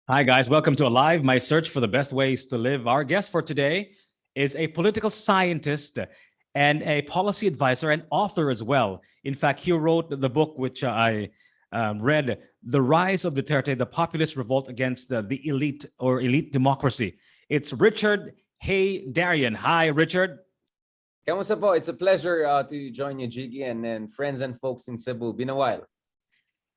Hi, guys. Welcome to Alive, my search for the best ways to live. Our guest for today is a political scientist and a policy advisor and author as well. In fact, he wrote the book which I read, The Rise of Duterte, The Populist Revolt Against the Elite or Elite Democracy. It's Richard Heydarian. Hi, Richard. Kamusta po? It's a pleasure to join you, Jiggy, and friends and folks in Cebu. Been a while.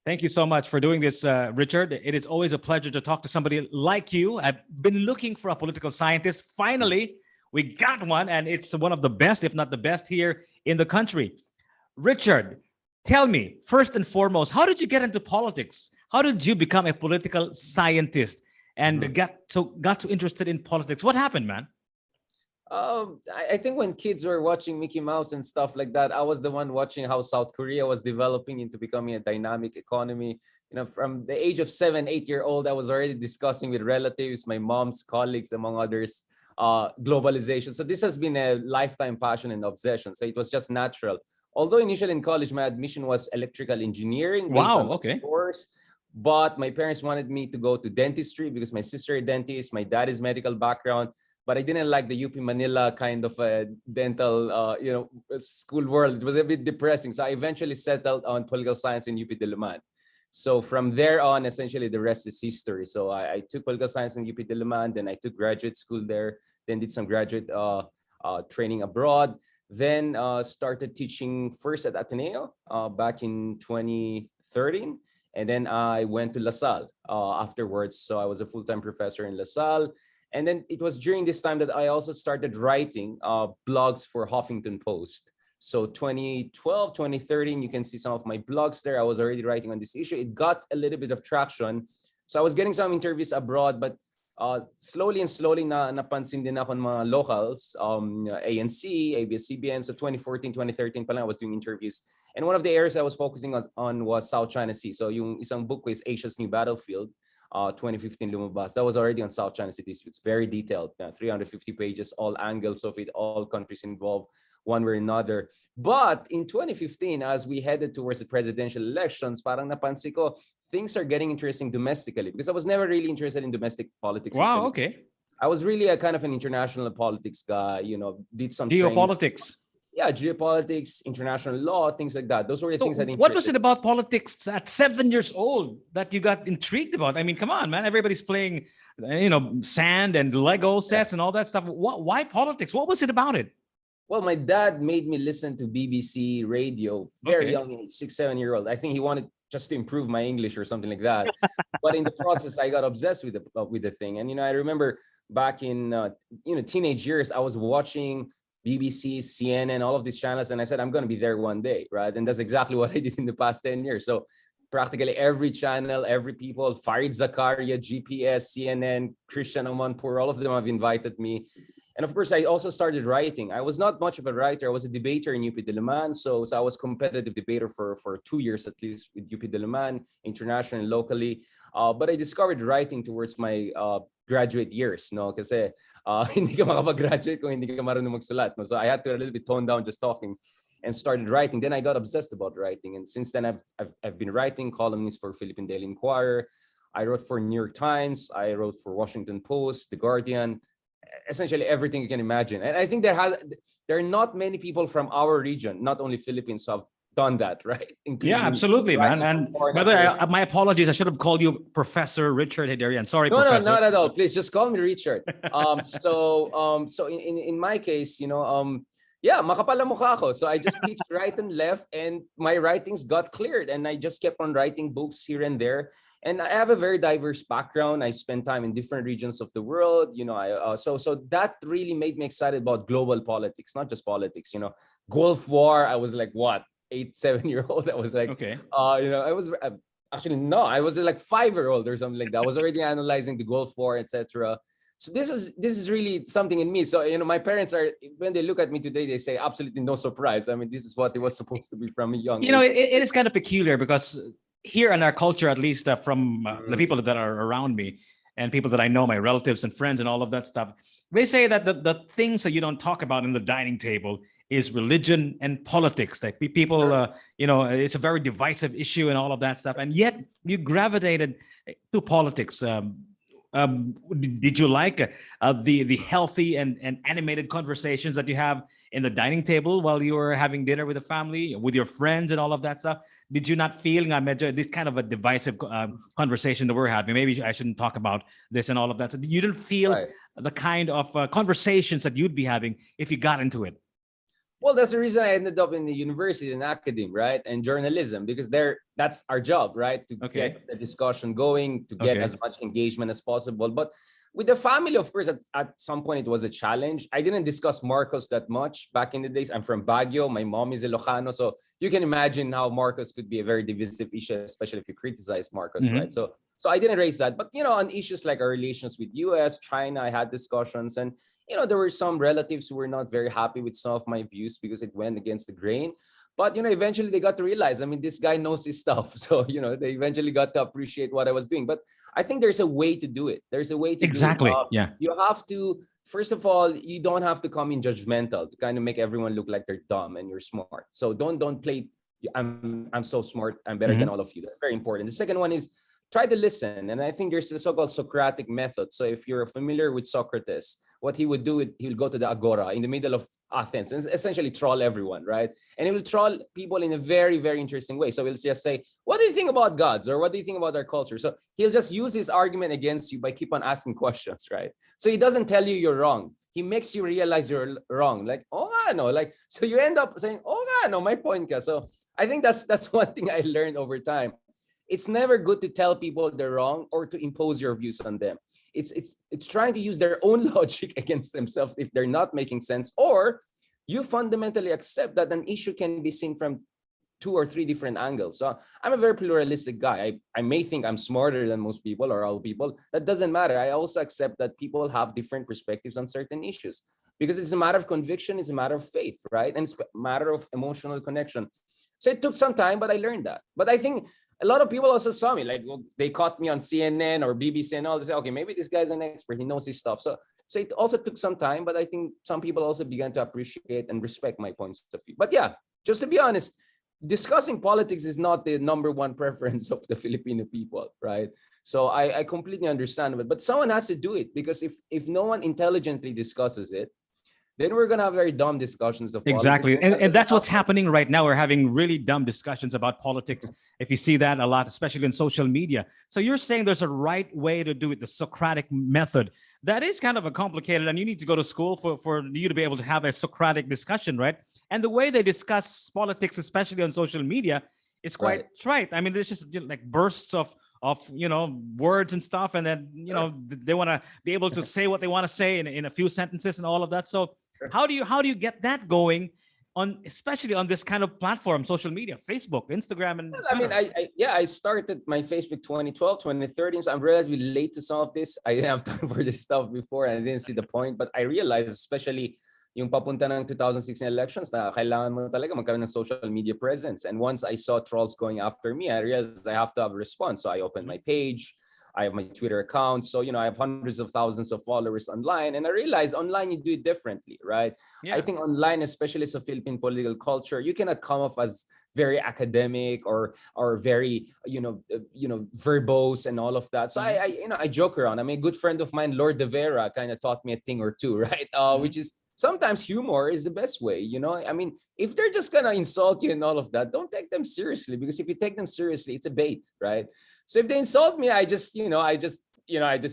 Thank you so much for doing this, Richard. It is always a pleasure to talk to somebody like you. I've been looking for a political scientist. Finally, we got one, and it's one of the best, if not the best, here in the country. Richard, tell me, first and foremost, how did you get into politics? How did you become a political scientist and got so interested in politics? What happened, man? I think when kids were watching Mickey Mouse and stuff like that, I was the one watching how South Korea was developing into becoming a dynamic economy. You know, from the age of 7, 8-year-old, I was already discussing with relatives, my mom's colleagues, among others, globalization. So this has been a lifetime passion and obsession. So it was just natural. Although initially in college, my admission was electrical engineering. Wow, okay. Course, but my parents wanted me to go to dentistry because my sister is a dentist, my dad is medical background. But I didn't like the UP Manila kind of a dental, school world. It was a bit depressing. So I eventually settled on political science in UP Diliman. So from there on, essentially the rest is history. So I took political science in UP Diliman, then I took graduate school there, then did some graduate training abroad, then started teaching first at Ateneo back in 2013. And then I went to LaSalle afterwards. So I was a full-time professor in LaSalle. And then it was during this time that I also started writing blogs for Huffington Post. So 2012, 2013, you can see some of my blogs there. I was already writing on this issue. It got a little bit of traction. So I was getting some interviews abroad, but slowly napansin din ako ng mga locals, ANC, ABS-CBN. So 2014, 2013 pa lang I was doing interviews. And one of the areas I was focusing on was South China Sea. So yung isang book ko is Asia's New Battlefield. 2015 lumabas. That was already on South China Sea. It's very detailed, 350 pages, all angles of it, all countries involved, one way or another. But in 2015, as we headed towards the presidential elections, parang napansin ko, things are getting interesting domestically because I was never really interested in domestic politics. Wow, okay. I was really a kind of an international politics guy, did some geopolitics. Yeah, geopolitics, international law, things like that. Those were the things that interested. What was it about politics at 7 years old that you got intrigued about? I mean, come on, man. Everybody's playing, sand and Lego sets and all that stuff. Why politics? What was it about it? Well, my dad made me listen to BBC radio, very young, 6, 7-year-old. I think he wanted just to improve my English or something like that. But in the process, I got obsessed with the thing. And, I remember back in, teenage years, I was watching BBC, CNN, all of these channels. And I said, I'm going to be there one day, right? And that's exactly what I did in the past 10 years. So practically every channel, every people, Farid Zakaria, GPS, CNN, Christian Amanpour, all of them have invited me. And of course, I also started writing. I was not much of a writer. I was a debater in UP Diliman. So I was competitive debater for 2 years at least with UP Diliman, internationally, locally. But I discovered writing towards my graduate years, no? Kasi hindi ka makapag-graduate kung hindi ka marunong magsulat. No? So I had to a little bit tone down just talking and started writing. Then I got obsessed about writing. And since then, I've been writing columns for Philippine Daily Inquirer. I wrote for New York Times. I wrote for Washington Post, The Guardian, essentially everything you can imagine. And I think there are not many people from our region, not only Philippines, who have done that, right? Yeah, absolutely, man. And by the way, my apologies. I should have called you Professor Richard Heydarian. Sorry, no, Professor. No, not at all. Please just call me Richard. So in my case, makapal ang mukha ako. So I just pitched right and left, and my writings got cleared, and I just kept on writing books here and there. And I have a very diverse background. I spent time in different regions of the world. So that really made me excited about global politics, not just politics. Gulf War. I was like, what? 8, 7-year-old. I was like, okay. I was actually no, I was like 5-year-old or something like that. I was already analyzing the Gulf War, etc. So this is really something in me. So my parents are, when they look at me today, they say absolutely no surprise. I mean, this is what it was supposed to be from a young age. It is kind of peculiar because here in our culture, at least from the people that are around me and people that I know, my relatives and friends and all of that stuff, they say that the things that you don't talk about in the dining table is religion and politics. That people, it's a very divisive issue and all of that stuff. And yet you gravitated to politics. Did you like the healthy and animated conversations that you have in the dining table while you were having dinner with the family, with your friends and all of that stuff? Did you not feel this kind of a divisive conversation that we're having? Maybe I shouldn't talk about this and all of that. So you didn't feel the kind of conversations that you'd be having if you got into it? Well, that's the reason I ended up in the university and academia, right? And journalism, because that's our job, right? To get the discussion going, to get as much engagement as possible. But with the family, of course, at some point it was a challenge. I didn't discuss Marcos that much back in the days. I'm from Baguio. My mom is Ilocano. So you can imagine how Marcos could be a very divisive issue, especially if you criticize Marcos, right? So I didn't raise that. But, on issues like our relations with US, China, I had discussions. And, there were some relatives who were not very happy with some of my views because it went against the grain. But, eventually they got to realize, this guy knows his stuff. So, they eventually got to appreciate what I was doing. But I think there's a way to do it. There's a way to do it. You have to, first of all, you don't have to come in judgmental to kind of make everyone look like they're dumb and you're smart. So don't play, I'm so smart, I'm better than all of you. That's very important. The second one is try to listen. And I think there's the so-called Socratic Method. So if you're familiar with Socrates, what he would do, he'll go to the Agora in the middle of Athens and essentially troll everyone, right? And he will troll people in a very, very interesting way. So he'll just say, what do you think about gods? Or what do you think about our culture? So he'll just use his argument against you by keep on asking questions, right? So he doesn't tell you you're wrong. He makes you realize you're wrong. Like, so you end up saying, my point ka. So I think that's one thing I learned over time. It's never good to tell people they're wrong or to impose your views on them. It's trying to use their own logic against themselves if they're not making sense, or you fundamentally accept that an issue can be seen from 2 or 3 different angles. So I'm a very pluralistic guy. I may think I'm smarter than most people or all people. That doesn't matter. I also accept that people have different perspectives on certain issues because it's a matter of conviction, it's a matter of faith, right? And it's a matter of emotional connection. So it took some time, but I learned that. But I think a lot of people also saw me, like, well, they caught me on CNN or BBC and all. They say, okay, maybe this guy's an expert. He knows his stuff. So it also took some time, but I think some people also began to appreciate and respect my points of view. But yeah, just to be honest, discussing politics is not the number one preference of the Filipino people, right? So I completely understand it, but someone has to do it because if no one intelligently discusses it, then we're going to have very dumb discussions of politics. Exactly. And that's what's happening right now. We're having really dumb discussions about politics. If you see that a lot, especially in social media. So you're saying there's a right way to do it, the Socratic method. That is kind of a complicated, and you need to go to school for you to be able to have a Socratic discussion, right? And the way they discuss politics, especially on social media, is quite trite. I mean, there's just like bursts of words and stuff, and then they want to be able to say what they want to say in a few sentences and all of that. So how do you get that going especially on this kind of platform, social media, Facebook, Instagram, and I started my Facebook 2012, 2013, so I'm relatively late to some of this. I didn't have time for this stuff before and I didn't see the point, but I realized, especially yung papunta ng 2016 elections, na kailangan mo talaga magkaroon ng social media presence. And once I saw trolls going after me, I realized I have to have a response. So I opened my page, I have my Twitter account. So, I have hundreds of thousands of followers online. And I realized online, you do it differently, right? Yeah. I think online, especially as a Philippine political culture, you cannot come off as very academic or very, verbose and all of that. So I joke around. I mean, a good friend of mine, Lord De Vera, kind of taught me a thing or two, right? Which is sometimes humor is the best way, I mean, if they're just going to insult you and all of that, don't take them seriously, because if you take them seriously, it's a bait, right? So if they insult me, I just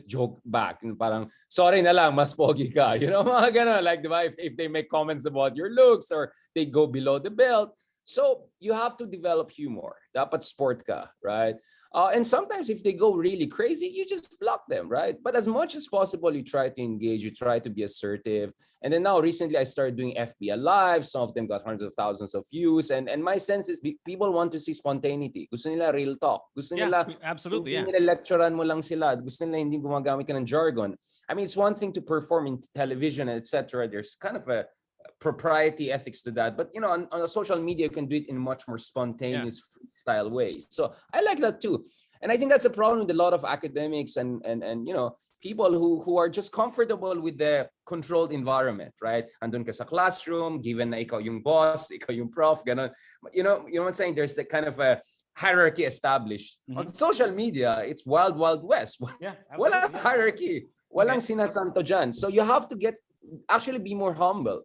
joke back. Parang, sorry na lang, mas pogi ka. Mga ganun, like, diba? If they make comments about your looks or they go below the belt. So you have to develop humor. Dapat sport ka, right? And sometimes if they go really crazy, you just block them, right? But as much as possible, you try to engage, you try to be assertive. And then now recently I started doing FBI Live. Some of them got hundreds of thousands of views. And my sense is people want to see spontaneity. Gusto nila real talk. Gusto nila, absolutely, hindi nila lecturean mo lang sila. Gusto nila hindi gumagamit ka ng jargon. I mean, it's one thing to perform in television, etc. There's kind of a propriety ethics to that, but on a social media you can do it in a much more spontaneous freestyle way. So I like that too. And I think that's a problem with a lot of academics and people who are just comfortable with the controlled environment, right? Andun ka sa classroom, given na ikaw yung boss, ikaw yung prof, ganon. You know what I'm saying? There's the kind of a hierarchy established. On social media, it's wild, wild west. Walang hierarchy. Walang sinasanto dyan. So you have to actually be more humble.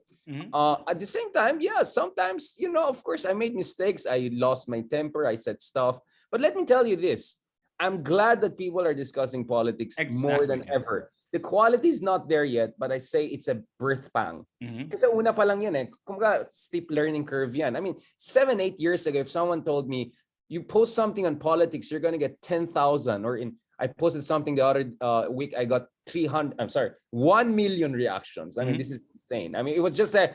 At the same time, sometimes, of course, I made mistakes. I lost my temper. I said stuff. But let me tell you this. I'm glad that people are discussing politics more than ever. The quality is not there yet, but I say it's a birth pang. Kasi una pa lang yan eh. Kumbaga, steep learning curve yan. I mean, 7-8 years ago, if someone told me, you post something on politics, you're going to get 10,000. I posted something the other week, I got 1 million reactions. I mean, this is insane. I mean, it was just a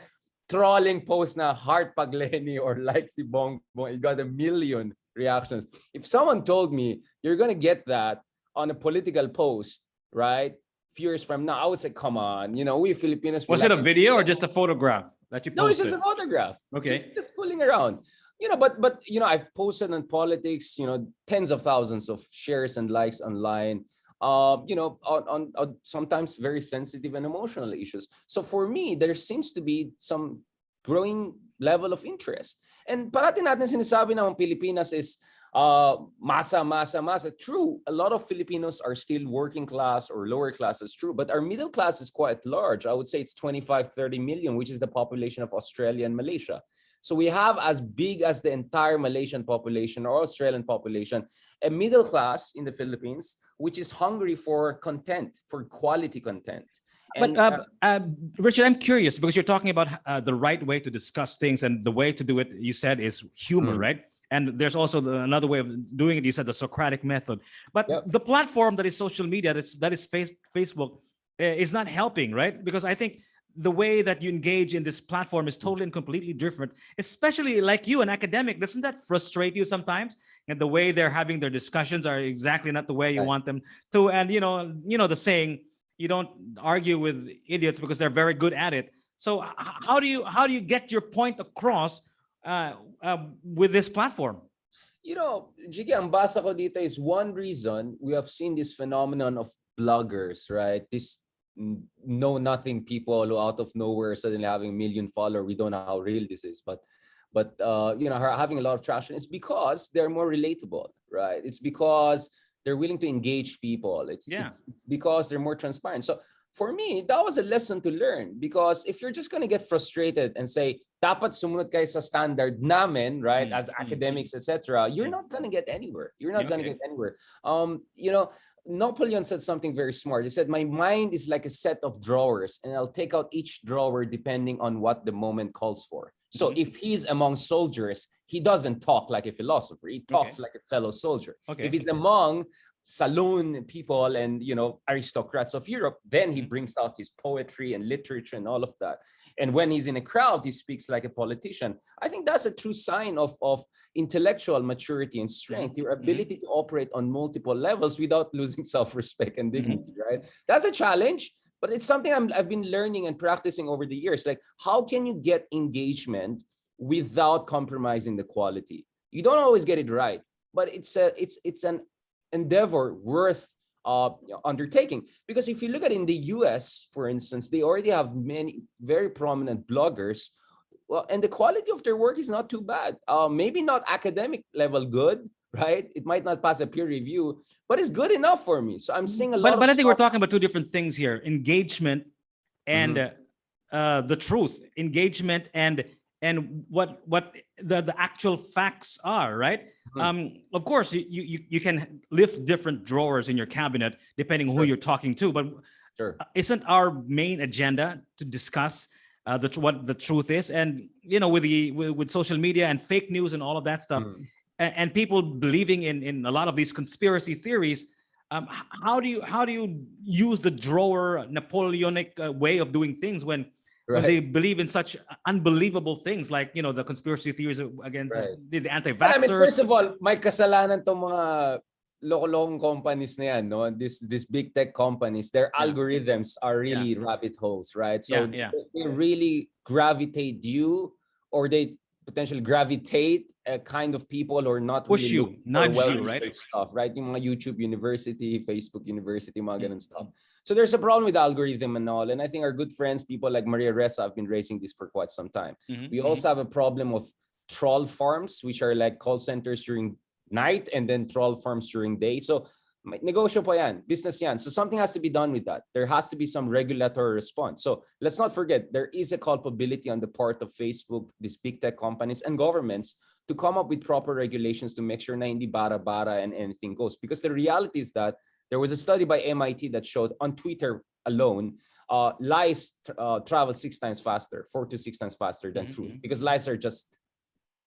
trolling post na heart pag Leni or like si Bong. It got 1 million reactions. If someone told me you're going to get that on a political post, right? Few years from now, I would say, come on, we Filipinos. Was it a video or just a photograph that you posted? No, it's just a photograph. Okay. Just fooling around. But I've posted on politics, tens of thousands of shares and likes online, on sometimes very sensitive and emotional issues. So for me, there seems to be some growing level of interest. And parati natin sinasabi na ang Pilipinas is masa. True, a lot of Filipinos are still working class or lower class, is true. But our middle class is quite large. I would say it's 25-30 million, which is the population of Australia and Malaysia. So we have as big as the entire Malaysian population or Australian population, a middle class in the Philippines, which is hungry for content, for quality content. And, Richard, I'm curious because you're talking about the right way to discuss things, and the way to do it, you said, is humor, right? And there's also another way of doing it. You said the Socratic Method. But the platform that is social media, that is Facebook, is not helping, right? Because I think the way that you engage in this platform is totally and completely different, especially like you, an academic. Doesn't that frustrate you sometimes? And the way they're having their discussions are exactly not the way you want them to. And the saying, you don't argue with idiots because they're very good at it. So how do you get your point across with this platform? Jiggy, ang basa ko dito is one reason we have seen this phenomenon of bloggers, right? This know nothing people who out of nowhere suddenly having 1 million followers. We don't know how real this is, but having a lot of traction. It's because they're more relatable, right? It's because they're willing to engage people. It's because they're more transparent. So for me, that was a lesson to learn, because if you're just going to get frustrated and say, dapat sumunod kayo sa standard namin, right, as academics, etc., you're not going to get anywhere. You're not going to get anywhere. Napoleon said something very smart. He said, my mind is like a set of drawers, and I'll take out each drawer depending on what the moment calls for. So if he's among soldiers, he doesn't talk like a philosopher. He talks like a fellow soldier. If he's among saloon people and aristocrats of Europe, then he brings out his poetry and literature and all of that. And when he's in a crowd, he speaks like a politician. I think that's a true sign of intellectual maturity and strength, your ability to operate on multiple levels without losing self-respect and dignity, right? That's a challenge, but it's something I've been learning and practicing over the years. Like, how can you get engagement without compromising the quality? You don't always get it right, but it's an endeavor worth undertaking. Because if you look at in the US, for instance, they already have many very prominent bloggers. Well, and the quality of their work is not too bad. Maybe not academic level good, right? It might not pass a peer review, but it's good enough for me. So I'm seeing a lot. But I think we're talking about two different things here: engagement and the truth. Engagement and what the actual facts are, right? Of course, you can lift different drawers in your cabinet depending on who you're talking to, but isn't our main agenda to discuss what the truth is? And with social media and fake news and all of that stuff, and people believing in a lot of these conspiracy theories, how do you use the drawer Napoleonic way of doing things when they believe in such unbelievable things like the conspiracy theories against the anti-vaxxers? I mean, first of all, may kasalanan tong mga loko-lokong companies na yan, no? These big tech companies, their algorithms are really rabbit holes, right? So they really gravitate you, or they potentially gravitate a kind of people or not Push really you, looking for nudge you, well-researched right? stuff, right? Yung mga YouTube University, Facebook University, mga ganun stuff. So there's a problem with algorithm and all. And I think our good friends, people like Maria Ressa, have been raising this for quite some time. We also have a problem of troll farms, which are like call centers during night and then troll farms during day. So negosyo po yan, business yan. So something has to be done with that. There has to be some regulatory response. So let's not forget, there is a culpability on the part of Facebook, these big tech companies and governments to come up with proper regulations to make sure na hindi bara-bara and anything goes. Because the reality is that there was a study by MIT that showed on Twitter alone, lies travel 4 to 6 times faster than truth. Because lies are just,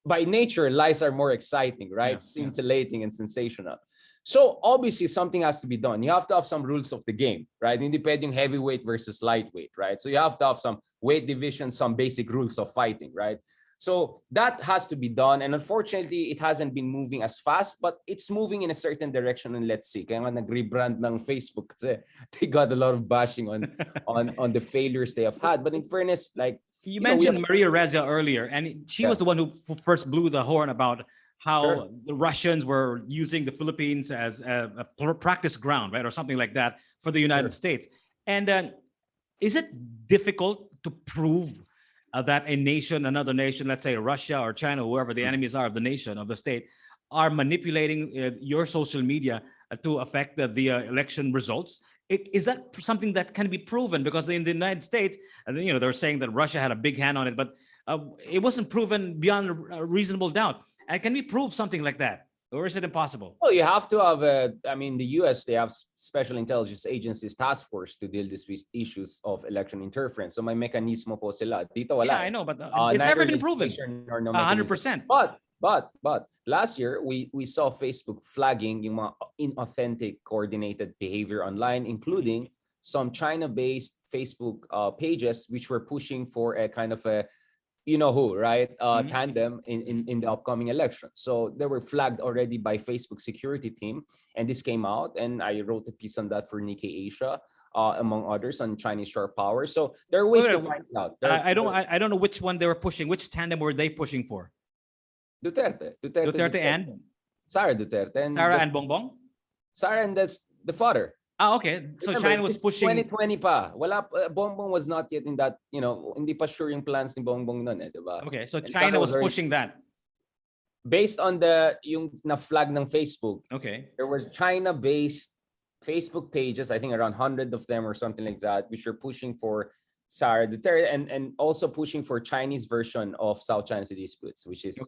by nature, lies are more exciting, right? Scintillating and sensational. So obviously something has to be done. You have to have some rules of the game, right? Independent heavyweight versus lightweight, right? So you have to have some weight division, some basic rules of fighting, right? So that has to be done. And unfortunately, it hasn't been moving as fast, but it's moving in a certain direction. And let's see. Kaya nga nag-rebrand ng Facebook kasi they got a lot of bashing on the failures they have had. But in fairness, like you mentioned Maria Ressa earlier, and she was the one who first blew the horn about how the Russians were using the Philippines as a practice ground, right? Or something like that for the United States. And is it difficult to prove that a nation, another nation, let's say Russia or China, whoever the enemies are of the nation, of the state, are manipulating your social media to affect the election results? Is that something that can be proven? Because in the United States, you know, they're saying that Russia had a big hand on it, but it wasn't proven beyond a reasonable doubt. And can we prove something like that? Or is it impossible? Well, you have to have I mean, the US, they have special intelligence agencies task force to deal with issues of election interference. So may mechanismo po sila. Dito wala. Yeah, I know, but it's never been proven. 100%. But last year, we saw Facebook flagging yung mga inauthentic coordinated behavior online, including some China-based Facebook pages, which were pushing for a kind of a you know who, right? Tandem in the upcoming election. So they were flagged already by Facebook security team, and this came out, and I wrote a piece on that for Nikkei Asia, among others, on Chinese sharp power. So there are ways to find out. I don't know which one they were pushing. Which tandem were they pushing for? Duterte and Sara Duterte and Sara and Bongbong. Sara, and that's the father. Okay. So remember, China was pushing 2020 pa. Wala, Bongbong was not yet in that, you know, hindi pa sure yung plans ni Bongbong nun, diba? Okay, so China was pushing that. Based on yung na-flag ng Facebook. Okay. There was China-based Facebook pages, I think around 100 of them or something like that, which are pushing for Sara Duterte and also pushing for Chinese version of South China Sea disputes, which is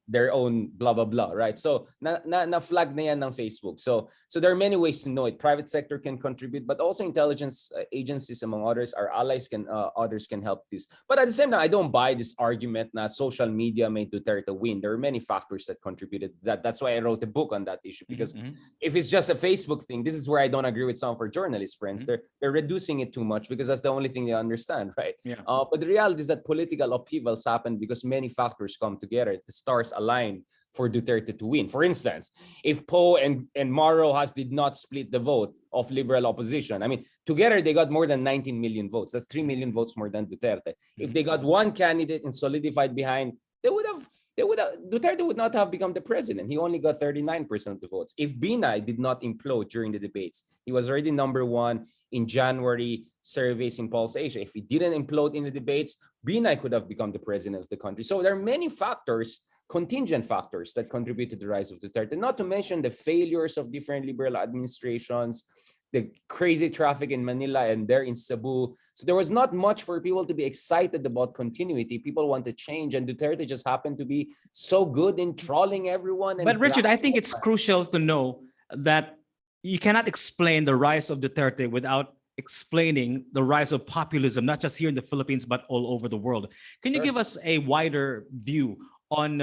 their own blah blah blah, right? So na flag na yan ng Facebook. So there are many ways to know it. Private sector can contribute, but also intelligence agencies, among others, our allies can others can help this. But at the same time, I don't buy this argument that social media made Duterte win. There are many factors that contributed to that. That's why I wrote a book on that issue, because if it's just a Facebook thing, this is where I don't agree with some of our journalist friends. They're reducing it too much because that's the only thing they understand, right? But the reality is that political upheavals happen because many factors come together. The stars align for Duterte to win. For instance, if Poe and Mauro did not split the vote of liberal opposition, I mean, together they got more than 19 million votes. That's 3 million votes more than Duterte. If they got one candidate and solidified behind, Duterte would not have become the president. He only got 39% of the votes. If Binay did not implode during the debates, he was already #1 in January surveys in Pulse Asia. If he didn't implode in the debates, Binay could have become the president of the country. So there are many factors, contingent factors, that contribute to the rise of Duterte, not to mention the failures of different liberal administrations, the crazy traffic in Manila and there in Cebu. So there was not much for people to be excited about continuity. People want to change, and Duterte just happened to be so good in trolling everyone. But Richard, I think it's crucial to know that you cannot explain the rise of Duterte without explaining the rise of populism, not just here in the Philippines, but all over the world. Can you give us a wider view on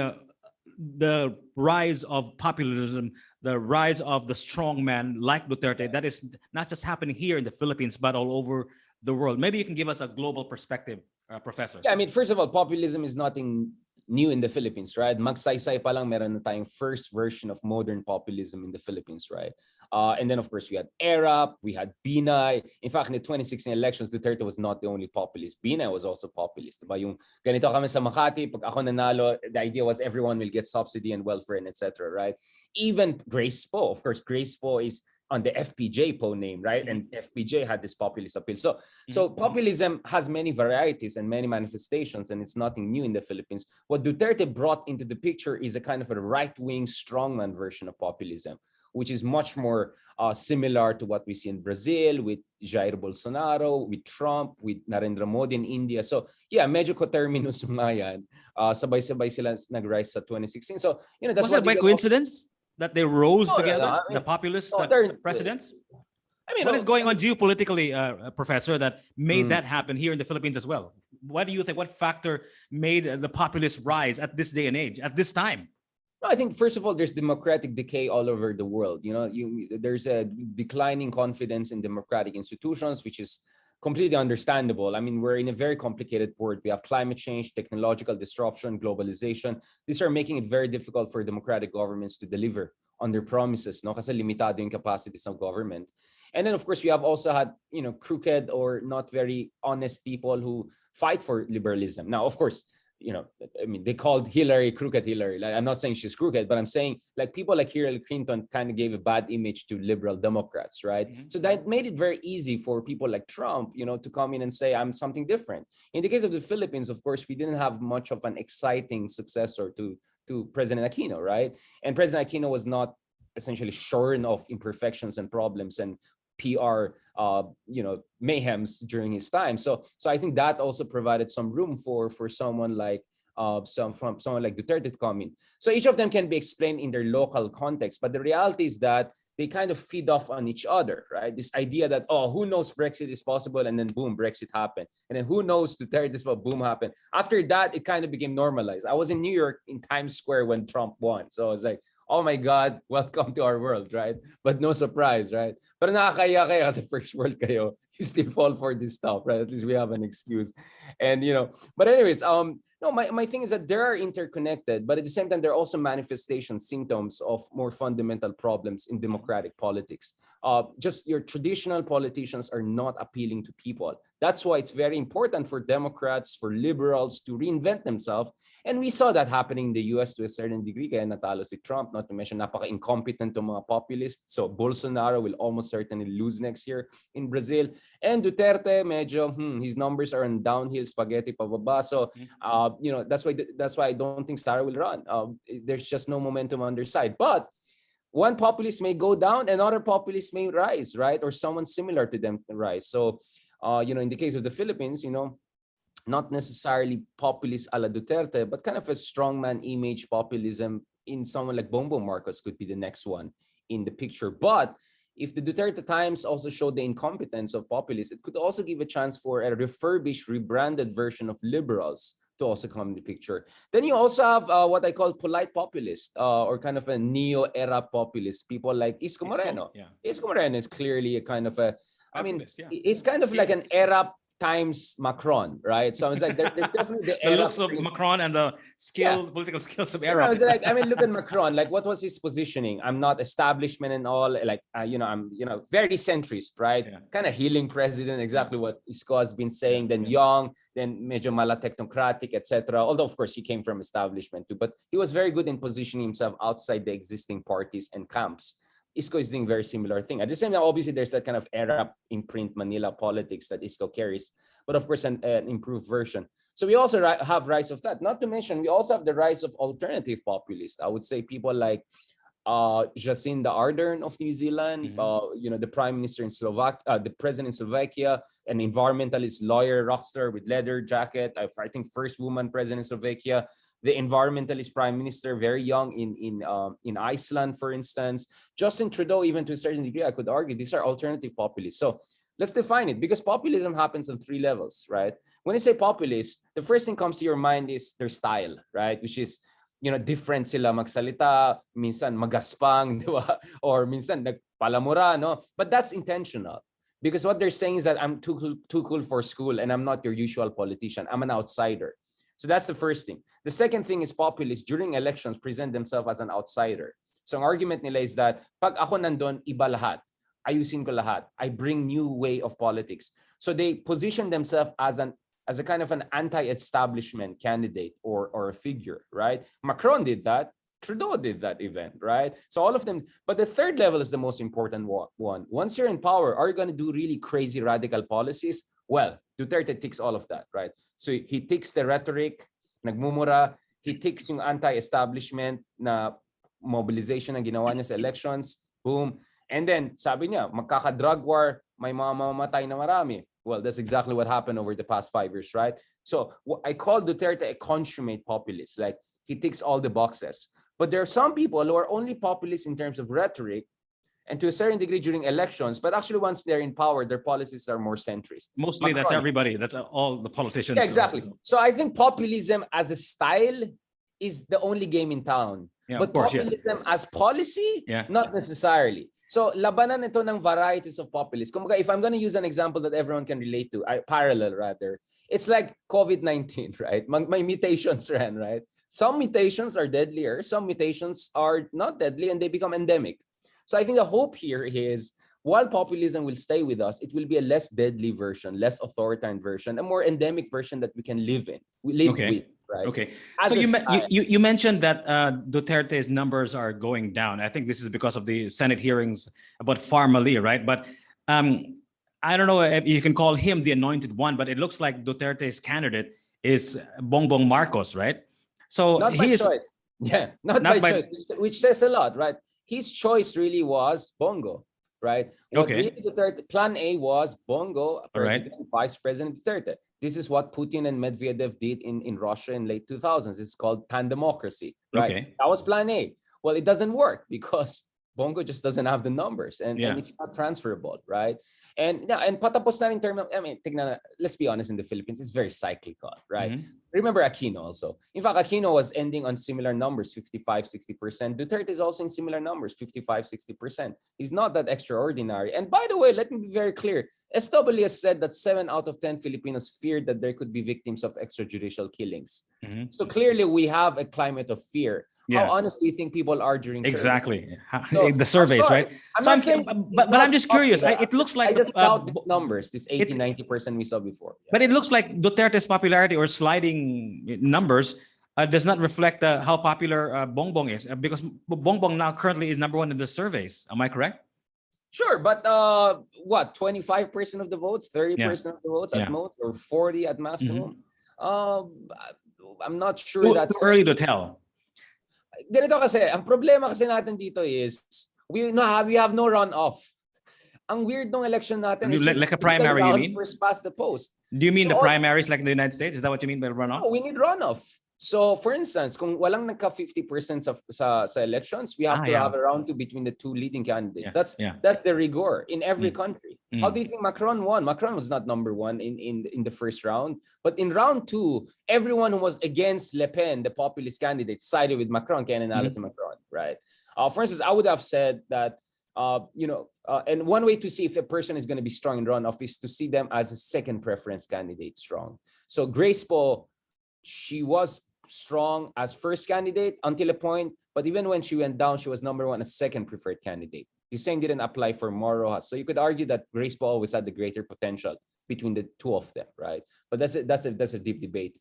the rise of populism, the rise of the strong man like Duterte, that is not just happening here in the Philippines, but all over the world? Maybe you can give us a global perspective, Professor. Yeah, I mean, first of all, populism is nothing new in the Philippines, right? Magsaysay pa lang, meron na tayong first version of modern populism in the Philippines, right? And then, of course, we had ERAP, we had Binay. In fact, in the 2016 elections, Duterte was not the only populist. Binay was also populist. Diba? Yung ganito kami sa Makati, pag ako nanalo, the idea was everyone will get subsidy and welfare and etc., right? Even Grace Po, of course, Grace Po is on the FPJ po name, right? And FPJ had this populist appeal. So populism has many varieties and many manifestations, and it's nothing new in the Philippines. What Duterte brought into the picture is a kind of a right-wing strongman version of populism, which is much more similar to what we see in Brazil with Jair Bolsonaro, with Trump, with Narendra Modi in India. So yeah, medyo coterminous mga yan. Sabay-sabay sila nag-rise sa 2016. So, that's was it by coincidence that they rose together, the populist presidents? What is going on geopolitically, Professor, that made that happen here in the Philippines as well? What do you think? What factor made the populists rise at this day and age, at this time? I think, first of all, there's democratic decay all over the world. There's a declining confidence in democratic institutions, which is completely understandable. I mean, we're in a very complicated world. We have climate change, technological disruption, globalization. These are making it very difficult for democratic governments to deliver on their promises, no? Kasi limitado yung capacities of government. And then, of course, we have also had, crooked or not very honest people who fight for liberalism. Now, of course, they called Hillary crooked Hillary. Like, I'm not saying she's crooked, but I'm saying like people like Hillary Clinton kind of gave a bad image to liberal Democrats, right? So that made it very easy for people like Trump, to come in and say, I'm something different. In the case of the Philippines, of course, we didn't have much of an exciting successor to President Aquino, right? And President Aquino was not essentially shorn of imperfections and problems and PR, mayhems during his time. So I think that also provided some room for someone like someone like Duterte to come in. So each of them can be explained in their local context, but the reality is that they kind of feed off on each other, right? This idea that, who knows Brexit is possible, and then boom, Brexit happened. And then who knows Duterte is possible, boom, happened. After that, it kind of became normalized. I was in New York in Times Square when Trump won. So I was like, oh my God, welcome to our world, right? But no surprise, right? Pero nakakaya kayo kasi first world kayo, you still fall for this stuff, right? At least we have an excuse. And, but anyways, no, my thing is that they are interconnected, but at the same time, they're also manifestations, symptoms of more fundamental problems in democratic politics. Just your traditional politicians are not appealing to people. That's why it's very important for Democrats, for liberals to reinvent themselves. And we saw that happening in the US to a certain degree. Kaya natalo si Trump, not to mention napaka-incompetent to mga populists. So Bolsonaro will almost certainly lose next year in Brazil. And Duterte, medyo, his numbers are on downhill spaghetti pababa. So, that's why I don't think Sara will run. There's just no momentum on their side. But one populist may go down, another populist may rise, right? Or someone similar to them rise. So, in the case of the Philippines, not necessarily populist a la Duterte, but kind of a strongman image populism in someone like Bongbong Marcos could be the next one in the picture. But if the Duterte times also show the incompetence of populists, it could also give a chance for a refurbished, rebranded version of liberals to also come in the picture. Then you also have what I call polite populist, or kind of a neo-era populist, people like Isko Moreno. Isko Moreno is clearly a kind of a, it's kind of like an era times Macron, right? So it's like there's definitely the era looks of Macron and the political skills of era. Look at Macron. Like, what was his positioning? I'm not establishment and all. Like, I'm very centrist, right? Kind of healing president, exactly what Isko has been saying. Then young, then medyo technocratic, etc. Although of course he came from establishment too, but he was very good in positioning himself outside the existing parties and camps. Isko is doing very similar thing. At the same time, obviously, there's that kind of era imprint Manila politics that Isko carries, but of course, an improved version. So we also have rise of that. Not to mention, we also have the rise of alternative populists. I would say people like Jacinda Ardern of New Zealand, the prime minister in the president in Slovakia, an environmentalist lawyer, rockstar with leather jacket. I think first woman president in Slovakia. The environmentalist prime minister, very young in Iceland, for instance. Justin Trudeau, even to a certain degree, I could argue these are alternative populists. So let's define it, because populism happens on three levels, right? When you say populist, the first thing comes to your mind is their style, right? Which is, different sila magsalita, minsan magaspang, diba? Or minsan nagpalamura, no? But that's intentional. Because what they're saying is that I'm too cool for school and I'm not your usual politician. I'm an outsider. So that's the first thing. The second thing is populists during elections present themselves as an outsider. So ang argument nila is that pag ako nandun, iba lahat. Ayusin ko lahat. I bring new way of politics. So they position themselves as a kind of an anti-establishment candidate or a figure, right? Macron did that. Trudeau did that event, right? So all of them. But the third level is the most important one. Once you're in power, are you going to do really crazy radical policies? Well, Duterte ticks all of that, right? So he ticks the rhetoric, nagmumura. He ticks yung anti-establishment na mobilization na ginawa niya sa elections. Boom. And then, sabi niya, magkaka-drug war, may mga mamamatay na marami. Well, that's exactly what happened over the past 5 years, right? So I call Duterte a consummate populist. Like, he ticks all the boxes. But there are some people who are only populists in terms of rhetoric and to a certain degree during elections, but actually once they're in power, their policies are more centrist. Mostly Macron. That's everybody. That's all the politicians. Yeah, exactly. So I think populism as a style is the only game in town. Yeah, but of course, populism as policy, not necessarily. So labanan ito ng varieties of populists. Kumbaga, if I'm going to use an example that everyone can relate to, parallel rather, it's like COVID-19, right? May mutations ran, right? Some mutations are deadlier, some mutations are not deadly and they become endemic. So I think the hope here is while populism will stay with us, it will be a less deadly version, less authoritarian version, a more endemic version that we can live with, right? Okay. As so a you mentioned that Duterte's numbers are going down. I think this is because of the Senate hearings about Farmali, right? But I don't know if you can call him the anointed one, but it looks like Duterte's candidate is Bongbong Marcos, right? So not by choice. Yeah, not by choice, which says a lot, right? His choice really was Bongo, right? What really Duterte, plan A was Bongo, President, Vice President Duterte. This is what Putin and Medvedev did in Russia in late 2000s. It's called pan-democracy, right? That was plan A. Well, it doesn't work because Bongo just doesn't have the numbers and it's not transferable, right? And patapos na in terms of, I mean, let's be honest, in the Philippines, it's very cyclical, right? Mm-hmm. Remember Aquino also. In fact, Aquino was ending on similar numbers, 55, 60%. Duterte is also in similar numbers, 55, 60%. He's not that extraordinary. And by the way, let me be very clear. SW has said that 7 out of 10 Filipinos feared that there could be victims of extrajudicial killings. Mm-hmm. So clearly we have a climate of fear. How honest do you think people are during so, the surveys, right? I'm just curious. It looks like I just doubt these numbers, this 80-90% we saw before. Yeah. But it looks like Duterte's popularity or sliding numbers does not reflect how popular Bongbong is, because Bongbong now currently is #1 in the surveys. Am I correct? Sure, but what, 25% of the votes, 30% of the votes at most, or 40 at maximum? Mm-hmm. I'm not sure that's too early to tell. Ganito kasi, ang problema kasi natin dito is we have no runoff. Ang weird ng election natin is like a primary, you mean? First past the post. Do you mean the primaries like in the United States? Is that what you mean by runoff? No, we need runoff. So for instance, kung walang nagka 50% sa elections, we have to have a round 2 between the 2 leading candidates. That's the rigor in every country. How do you think Macron won? Macron was not #1 in the first round, but in round 2, everyone who was against Le Pen, the populist candidate, sided with Macron. Kaya nanalo si Macron, right? For instance, I would have said that and one way to see if a person is going to be strong in runoff is to see them as a second preference candidate strong. So Grace Poe, she was strong as first candidate until a point, but even when she went down, she was #1 as second preferred candidate. The same didn't apply for Moro Rojas. So you could argue that Grace Poe always had the greater potential between the two of them, right? But that's a deep debate.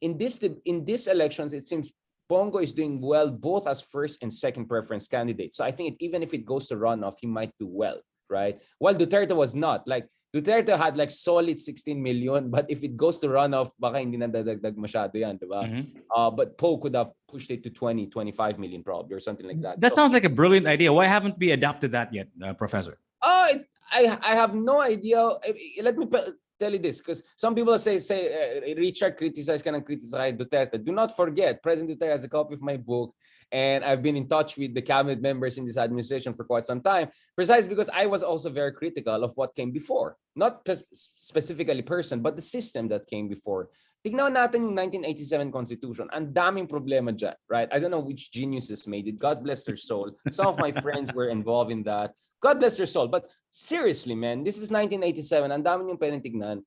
In this elections, it seems Bongo is doing well both as first and second preference candidate. So I think even if it goes to runoff, he might do well, right? While Duterte was not. Like Duterte had like solid 16 million, but if it goes to runoff, baka hindi na dadagdag masyado yan, diba? But Poe could have pushed it to 20, 25 million probably or something like that. That sounds like a brilliant idea. Why haven't we adopted that yet, Professor? I have no idea. Let me tell you this, because some people say Richard criticize Duterte. Do not forget, President Duterte has a copy of my book, and I've been in touch with the cabinet members in this administration for quite some time, precisely because I was also very critical of what came before. Not specifically person, but the system that came before. Tignan natin yung 1987 Constitution. Ang daming problema dyan, right? I don't know which geniuses made it. God bless their soul. Some of my friends were involved in that. God bless their soul. But seriously, man, this is 1987. Ang dami yung pwedeng tignan.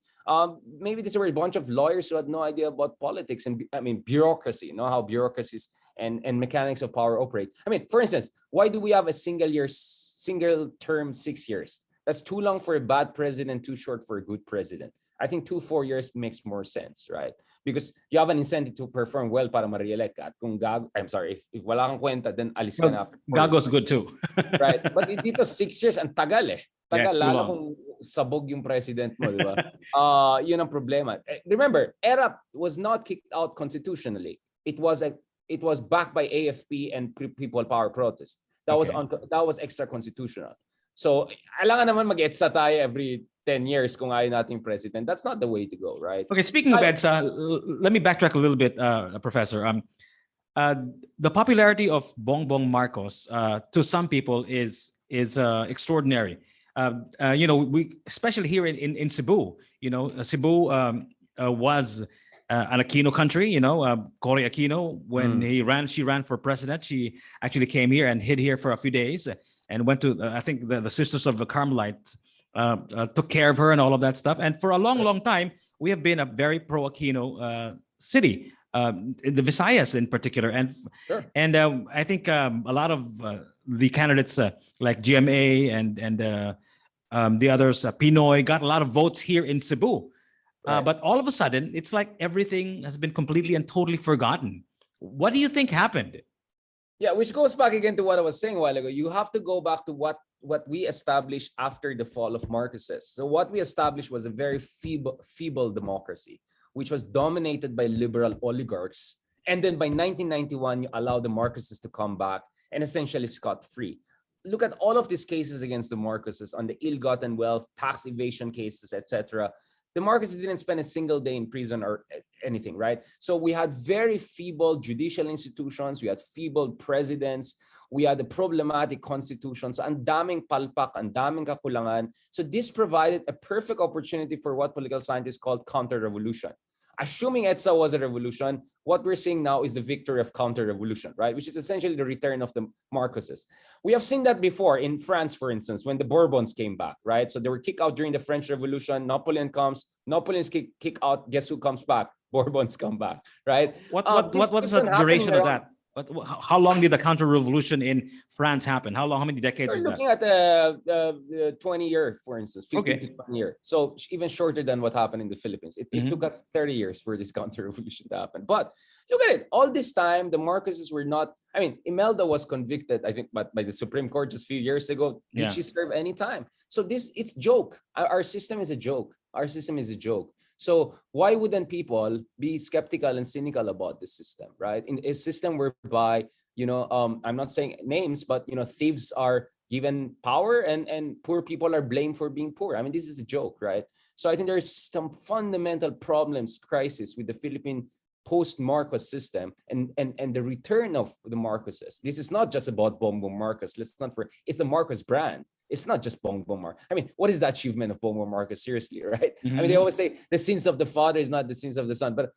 Maybe these were a bunch of lawyers who had no idea about politics and, I mean, bureaucracy, you know, how bureaucracies and mechanics of power operate. I mean, for instance, why do we have a single term 6 years? That's too long for a bad president, too short for a good president. I think 4 years makes more sense, right? Because you have an incentive to perform well para ma-re-elect ka. At kung I'm sorry, if wala kang kwenta, then alis ka na after 4 years. Gago's good too. Right? But dito 6 years, ang tagal eh. Tagal, Yeah, lalo kung sabog yung president mo, di ba? Yun ang problema. Remember, ERAP was not kicked out constitutionally. It was backed by AFP and people power protest. That was extra constitutional. So, alangan naman mag-EDSA tayo every 10 years kung ayaw nating president. That's not the way to go, right? Okay, speaking of EDSA, let me backtrack a little bit, Professor. The popularity of Bongbong Marcos to some people is extraordinary. You know, we especially here in Cebu. You know, Cebu was an Aquino country. You know, Cory Aquino, when she ran for president. She actually came here and hid here for a few days and went to I think the Sisters of the Carmelite took care of her and all of that stuff. And for a long time, we have been a very pro-Aquino city, the Visayas in particular. And I think a lot of the candidates like GMA and the others, Pinoy, got a lot of votes here in Cebu. But all of a sudden, it's like everything has been completely and totally forgotten. What do you think happened? Yeah, which goes back again to what I was saying a while ago. You have to go back to what we established after the fall of Marcoses. So what we established was a very feeble democracy, which was dominated by liberal oligarchs. And then by 1991, you allow the Marcoses to come back and essentially scot-free. Look at all of these cases against the Marcoses on the ill-gotten wealth, tax evasion cases, etc. The Marcoses didn't spend a single day in prison or anything, right? So we had very feeble judicial institutions, we had feeble presidents, we had a problematic constitution. So ang daming palpak, ang daming kakulangan. So this provided a perfect opportunity for what political scientists call counter-revolution. Assuming EDSA was a revolution, what we're seeing now is the victory of counter-revolution, right? Which is essentially the return of the Marcoses. We have seen that before in France, for instance, when the Bourbons came back, right? So they were kicked out during the French Revolution. Napoleon comes, Napoleon's kick out. Guess who comes back? Bourbons come back, right? What's the duration of that? How long did the counter-revolution in France happen? How many decades was that? We're looking at 20 years, for instance, 15 to 20 years. So even shorter than what happened in the Philippines. It took us 30 years for this counter-revolution to happen. But look at it. All this time, the Marcoses were not, I mean, Imelda was convicted, I think, by the Supreme Court just a few years ago. Did she serve any time? So it's joke. Our system is a joke. Our system is a joke. So why wouldn't people be skeptical and cynical about this system, right? In a system whereby, you know, I'm not saying names, but, you know, thieves are given power and poor people are blamed for being poor. I mean, this is a joke, right? So I think there's some fundamental problems, crisis with the Philippine post-Marcos system and the return of the Marcoses. This is not just about Bongbong Marcos. It's the Marcos brand. It's not just Bongbong Marcos. I mean, what is the achievement of Bongbong Marcos? Seriously, right? I mean, they always say the sins of the father is not the sins of the son. But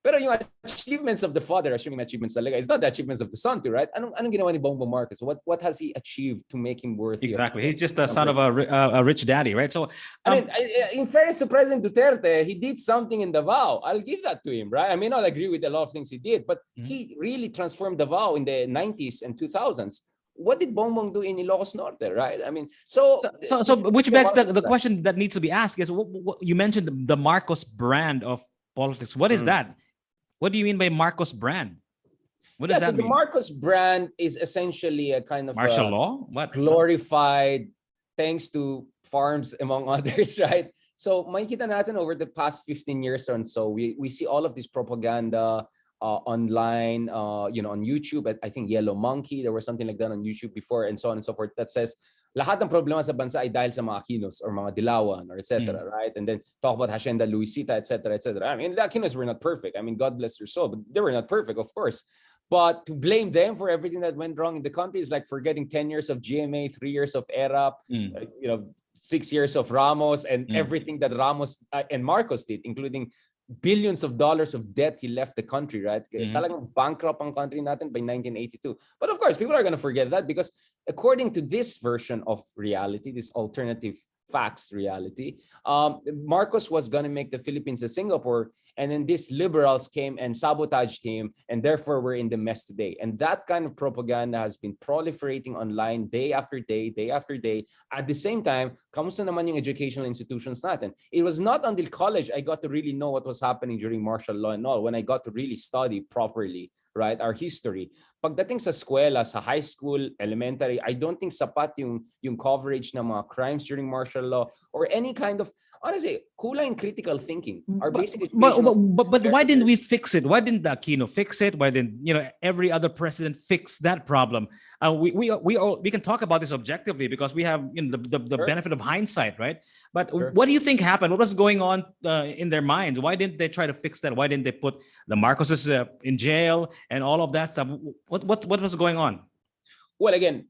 pero yung achievements of the father, assuming achievements talaga, it's not the achievements of the son too, right? Anong ginawa ni Bongbong Marcos? What has he achieved to make him worthy? Exactly. He's just the son of a rich daddy, right? So, I mean, in fairness to President Duterte, he did something in Davao. I'll give that to him, right? I may not agree with a lot of things he did, but he really transformed Davao in the 90s and 2000s. What did Bongbong do in Ilocos Norte, right? I mean, so which begs the question that needs to be asked is, what you mentioned the Marcos brand of politics. What is that? What do you mean by Marcos brand? What does that mean? The Marcos brand is essentially a kind of martial law? What? Glorified, thanks to farms, among others, right? So makikita natin over the past 15 years or so, we see all of this propaganda online, you know, on YouTube. I think Yellow Monkey, there was something like that on YouTube before, and so on and so forth, that says lahat ng problema sa bansa ay dahil sa mga Aquinos or mga Dilawan or etc. Right? And then talk about Hacienda Luisita, etc., etc. I mean, the Aquinos were not perfect. I mean, God bless their soul, but they were not perfect, of course. But to blame them for everything that went wrong in the country is like forgetting 10 years of GMA, 3 years of ERAP, you know, 6 years of Ramos, and everything that Ramos and Marcos did, including billions of dollars of debt he left the country, right? Mhm. Talagang bankrupt ang country natin by 1982. But of course, people are going to forget that because according to this version of reality, this alternative facts reality, Marcos was going to make the Philippines a Singapore, and then these liberals came and sabotaged him, and therefore we're in the mess today. And that kind of propaganda has been proliferating online day after day, day after day. At the same time, kamusta naman yung educational institutions natin? It was not until college I got to really know what was happening during martial law and all, when I got to really study properly, right, our history. Pagdating sa eskwela, sa high school, elementary, I don't think sapat yung coverage ng mga crimes during martial law or any kind of, honestly, kulang critical thinking. Our basic education. But why didn't we fix it? Why didn't Aquino fix it? Why didn't every other president fix that problem? We can talk about this objectively because we have the Sure. benefit of hindsight, right? But Sure. what do you think happened? What was going on in their minds? Why didn't they try to fix that? Why didn't they put the Marcoses in jail and all of that stuff? What was going on? Well, again,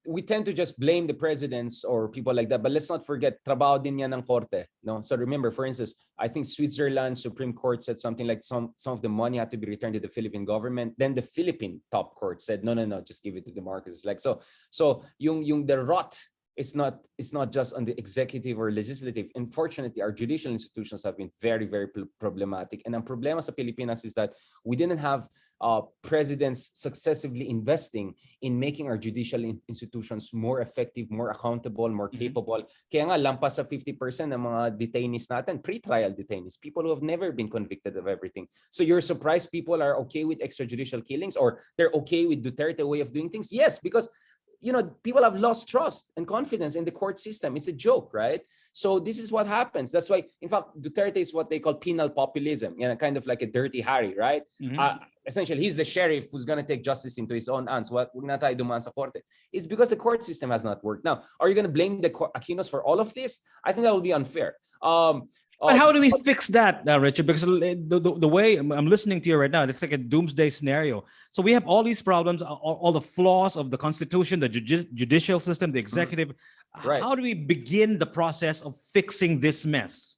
we tend to just blame the presidents or people like that, but let's not forget, trabaho din yan ng korte. No? So remember, for instance, I think Switzerland Supreme Court said something like some of the money had to be returned to the Philippine government. Then the Philippine top court said, no, just give it to the Marcos. Like so yung the rot is not just on the executive or legislative. Unfortunately, our judicial institutions have been very, very problematic. And ang problema sa Pilipinas is that we didn't have presidents successively investing in making our judicial institutions more effective, more accountable, more capable. Kaya nga, lampas sa 50% ng mga detainees natin, pre-trial detainees, people who have never been convicted of everything. So you're surprised people are okay with extrajudicial killings or they're okay with Duterte way of doing things? Yes, because people have lost trust and confidence in the court system. It's a joke, right? So this is what happens. That's why, in fact, Duterte is what they call penal populism, kind of like a dirty Harry, right? Essentially, he's the sheriff who's going to take justice into his own hands. Wag na tayo dumaan sa korte. It's because the court system has not worked. Now, are you going to blame the Aquinos for all of this? I think that would be unfair. But how do we fix that, Richard? Because the way I'm listening to you right now, it's like a doomsday scenario. So we have all these problems, all the flaws of the Constitution, the judicial system, the executive. Right. How do we begin the process of fixing this mess?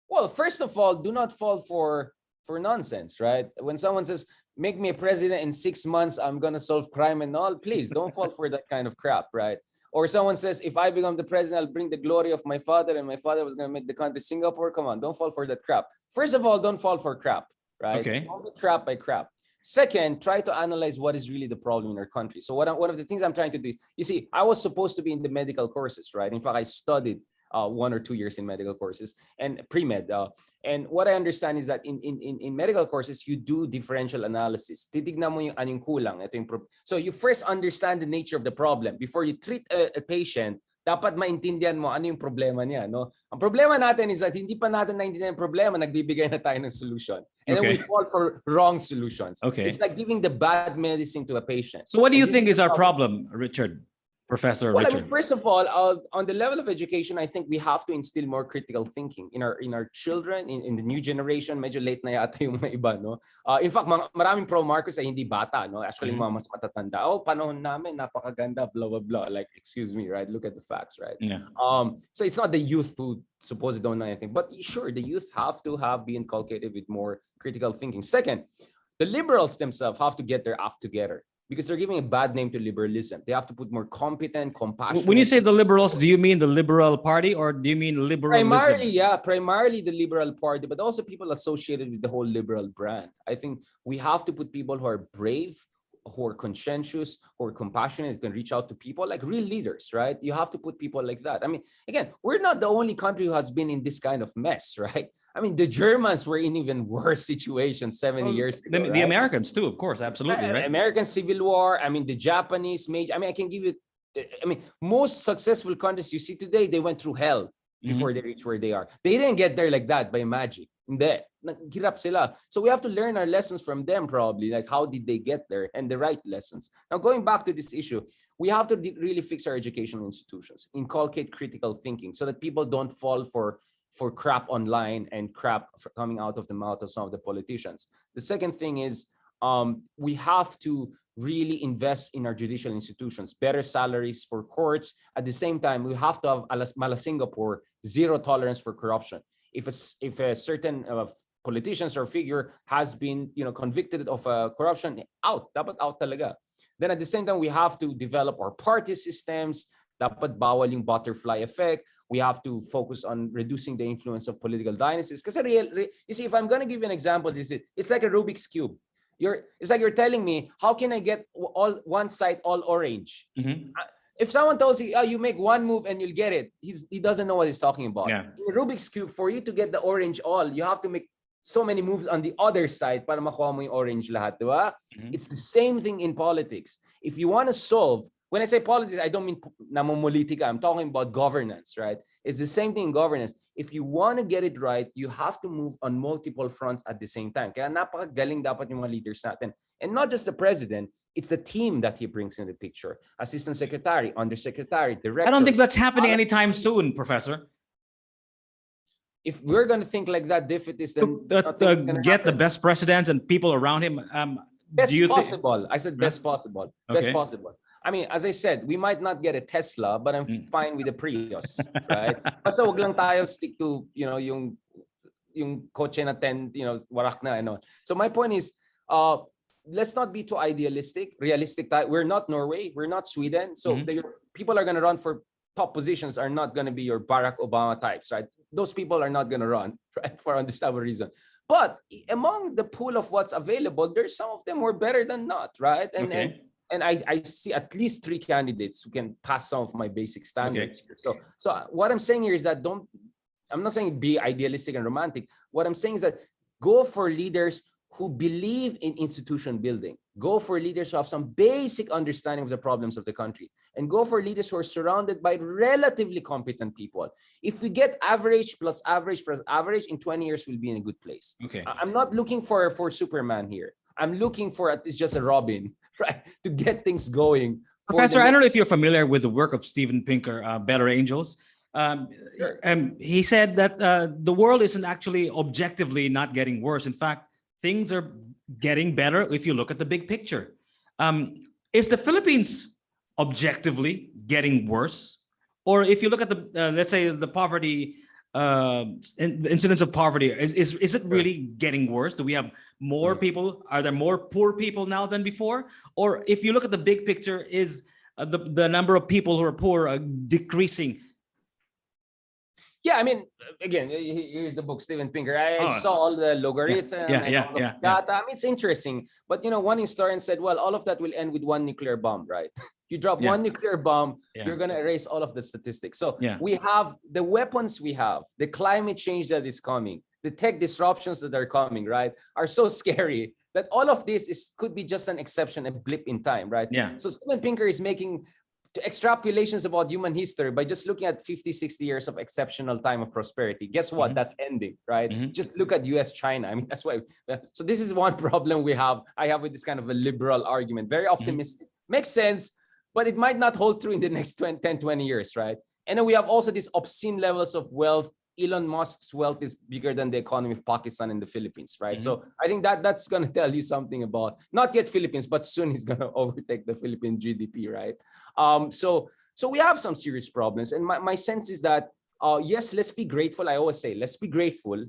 Well, first of all, do not fall for nonsense, right? When someone says, make me a president in 6 months, I'm going to solve crime and all, please don't fall for that kind of crap, right? Or someone says, if I become the president, I'll bring the glory of my father and my father was going to make the country Singapore. Come on, don't fall for that crap. First of all, don't fall for crap, right? Okay. Don't be trapped by crap. Second, try to analyze what is really the problem in our country. So one of the things I'm trying to do is, you see, I was supposed to be in the medical courses, right? In fact, I studied 1 or 2 years in medical courses and pre-med. And what I understand is that in medical courses, you do differential analysis. Titignan mo yung anong kulang. So you first understand the nature of the problem. Before you treat a patient, dapat maintindihan mo ano yung problema niya. No? Ang problema natin is that hindi pa natin naintindihan yung problema, nagbibigay na tayo ng solution. And then we fall for wrong solutions. Okay. It's like giving the bad medicine to a patient. So what do you think is our problem, Richard? Professor Well, Richard. I mean, first of all, on the level of education, I think we have to instill more critical thinking in our children, in the new generation. Medyo late na yata yung mga iba, no? In fact, maraming pro-Marcos ay hindi bata, no? Actually, mga mas matatanda. Oh, panahon namin, napakaganda, blah, blah, blah. Like, excuse me, right? Look at the facts, right? Yeah. So it's not the youth who supposedly don't know anything. But sure, the youth have to be inculcated with more critical thinking. Second, the liberals themselves have to get their act together, because they're giving a bad name to liberalism. They have to put more competent, compassionate. When you say the liberals, do you mean the Liberal Party or do you mean liberalism? Primarily the Liberal Party, but also people associated with the whole liberal brand. I think we have to put people who are brave, who are conscientious, who are compassionate, who can reach out to people, like real leaders, right? You have to put people like that. I mean, again, we're not the only country who has been in this kind of mess, right? I mean, the Germans were in even worse situations 70 years ago. The Americans too, of course, absolutely, right? American Civil War. I mean, the Japanese major. I mean, I can give you. I mean, most successful countries you see today, they went through hell before they reach where they are. They didn't get there like that by magic. Hindi. Naghirap sila. So we have to learn our lessons from them, probably. Like, how did they get there, and the right lessons. Now, going back to this issue, we have to really fix our educational institutions, inculcate critical thinking, so that people don't fall for crap online and crap coming out of the mouth of some of the politicians. The second thing is we have to really invest in our judicial institutions, better salaries for courts. At the same time, we have to have, mala Singapore, zero tolerance for corruption. If a certain politicians or figure has been, convicted of corruption, dapat out talaga. Then at the same time, we have to develop our party systems. Dapat bawal yung butterfly effect. We have to focus on reducing the influence of political dynasties. Because you see, if I'm going to give you an example, it's like a Rubik's Cube. It's like you're telling me, how can I get one side all orange? If someone tells you, you make one move and you'll get it, he doesn't know what he's talking about. Yeah. In Rubik's Cube, for you to get the orange all, you have to make so many moves on the other side para makuha mo yung orange lahat, diba? It's the same thing in politics. If you want to solve, when I say politics, I don't mean namumulitika. I'm talking about governance, right? It's the same thing in governance. If you want to get it right, you have to move on multiple fronts at the same time. Kaya napakagaling dapat yung mga leaders natin. And not just the president, it's the team that he brings in the picture. Assistant secretary, undersecretary, director. I don't think that's happening anytime soon, Professor. If we're going to think like that, defeatist, then get the best presidents and people around him. Best possible. I said best possible. Okay. Best possible. I mean, as I said, we might not get a Tesla, but I'm fine with a Prius, right? Basta wag lang tayo stick to, yung kotse na 10, warak na, ano. So my point is, let's not be too idealistic, realistic. We're not Norway, we're not Sweden. So the people are going to run for top positions are not going to be your Barack Obama types, right? Those people are not going to run, right? For understandable reason. But among the pool of what's available, there's some of them who are better than not, right? And I see at least 3 candidates who can pass some of my basic standards. Okay. So what I'm saying here is that I'm not saying be idealistic and romantic. What I'm saying is that go for leaders who believe in institution building. Go for leaders who have some basic understanding of the problems of the country. And go for leaders who are surrounded by relatively competent people. If we get average plus average plus average, in 20 years, we'll be in a good place. Okay. I'm not looking for Superman here. I'm looking for at least just a Robin, right, to get things going. Professor, I don't know if you're familiar with the work of Steven Pinker, Better Angels. Sure. He said that the world isn't actually objectively not getting worse. In fact, things are getting better if you look at the big picture. Is the Philippines objectively getting worse? Or if you look at the, let's say, the poverty, the incidence of poverty, is it really getting worse? Do we have more people? Are there more poor people now than before? Or if you look at the big picture, is the number of people who are poor decreasing? Yeah, I mean, again, here's the book, Steven Pinker. I saw all the logarithm and all the data. I mean, it's interesting. But, one historian said, well, all of that will end with one nuclear bomb, right? You drop one nuclear bomb, you're going to erase all of the statistics. So we have the weapons we have, the climate change that is coming, the tech disruptions that are coming, right, are so scary that all of this could be just an exception, a blip in time, right? Yeah. So Steven Pinker is making extrapolations about human history by just looking at 50, 60 years of exceptional time of prosperity. Guess what? That's ending, right? Just look at US, China. I mean, that's why. So this is one problem I have with this kind of a liberal argument. Very optimistic. Makes sense, but it might not hold true in the next 10, 20 years, right? And then we have also these obscene levels of wealth. Elon Musk's wealth is bigger than the economy of Pakistan and the Philippines, right? So I think that's going to tell you something about, not yet Philippines, but soon he's going to overtake the Philippine GDP, right? So we have some serious problems. And my sense is that, yes, let's be grateful. I always say, let's be grateful.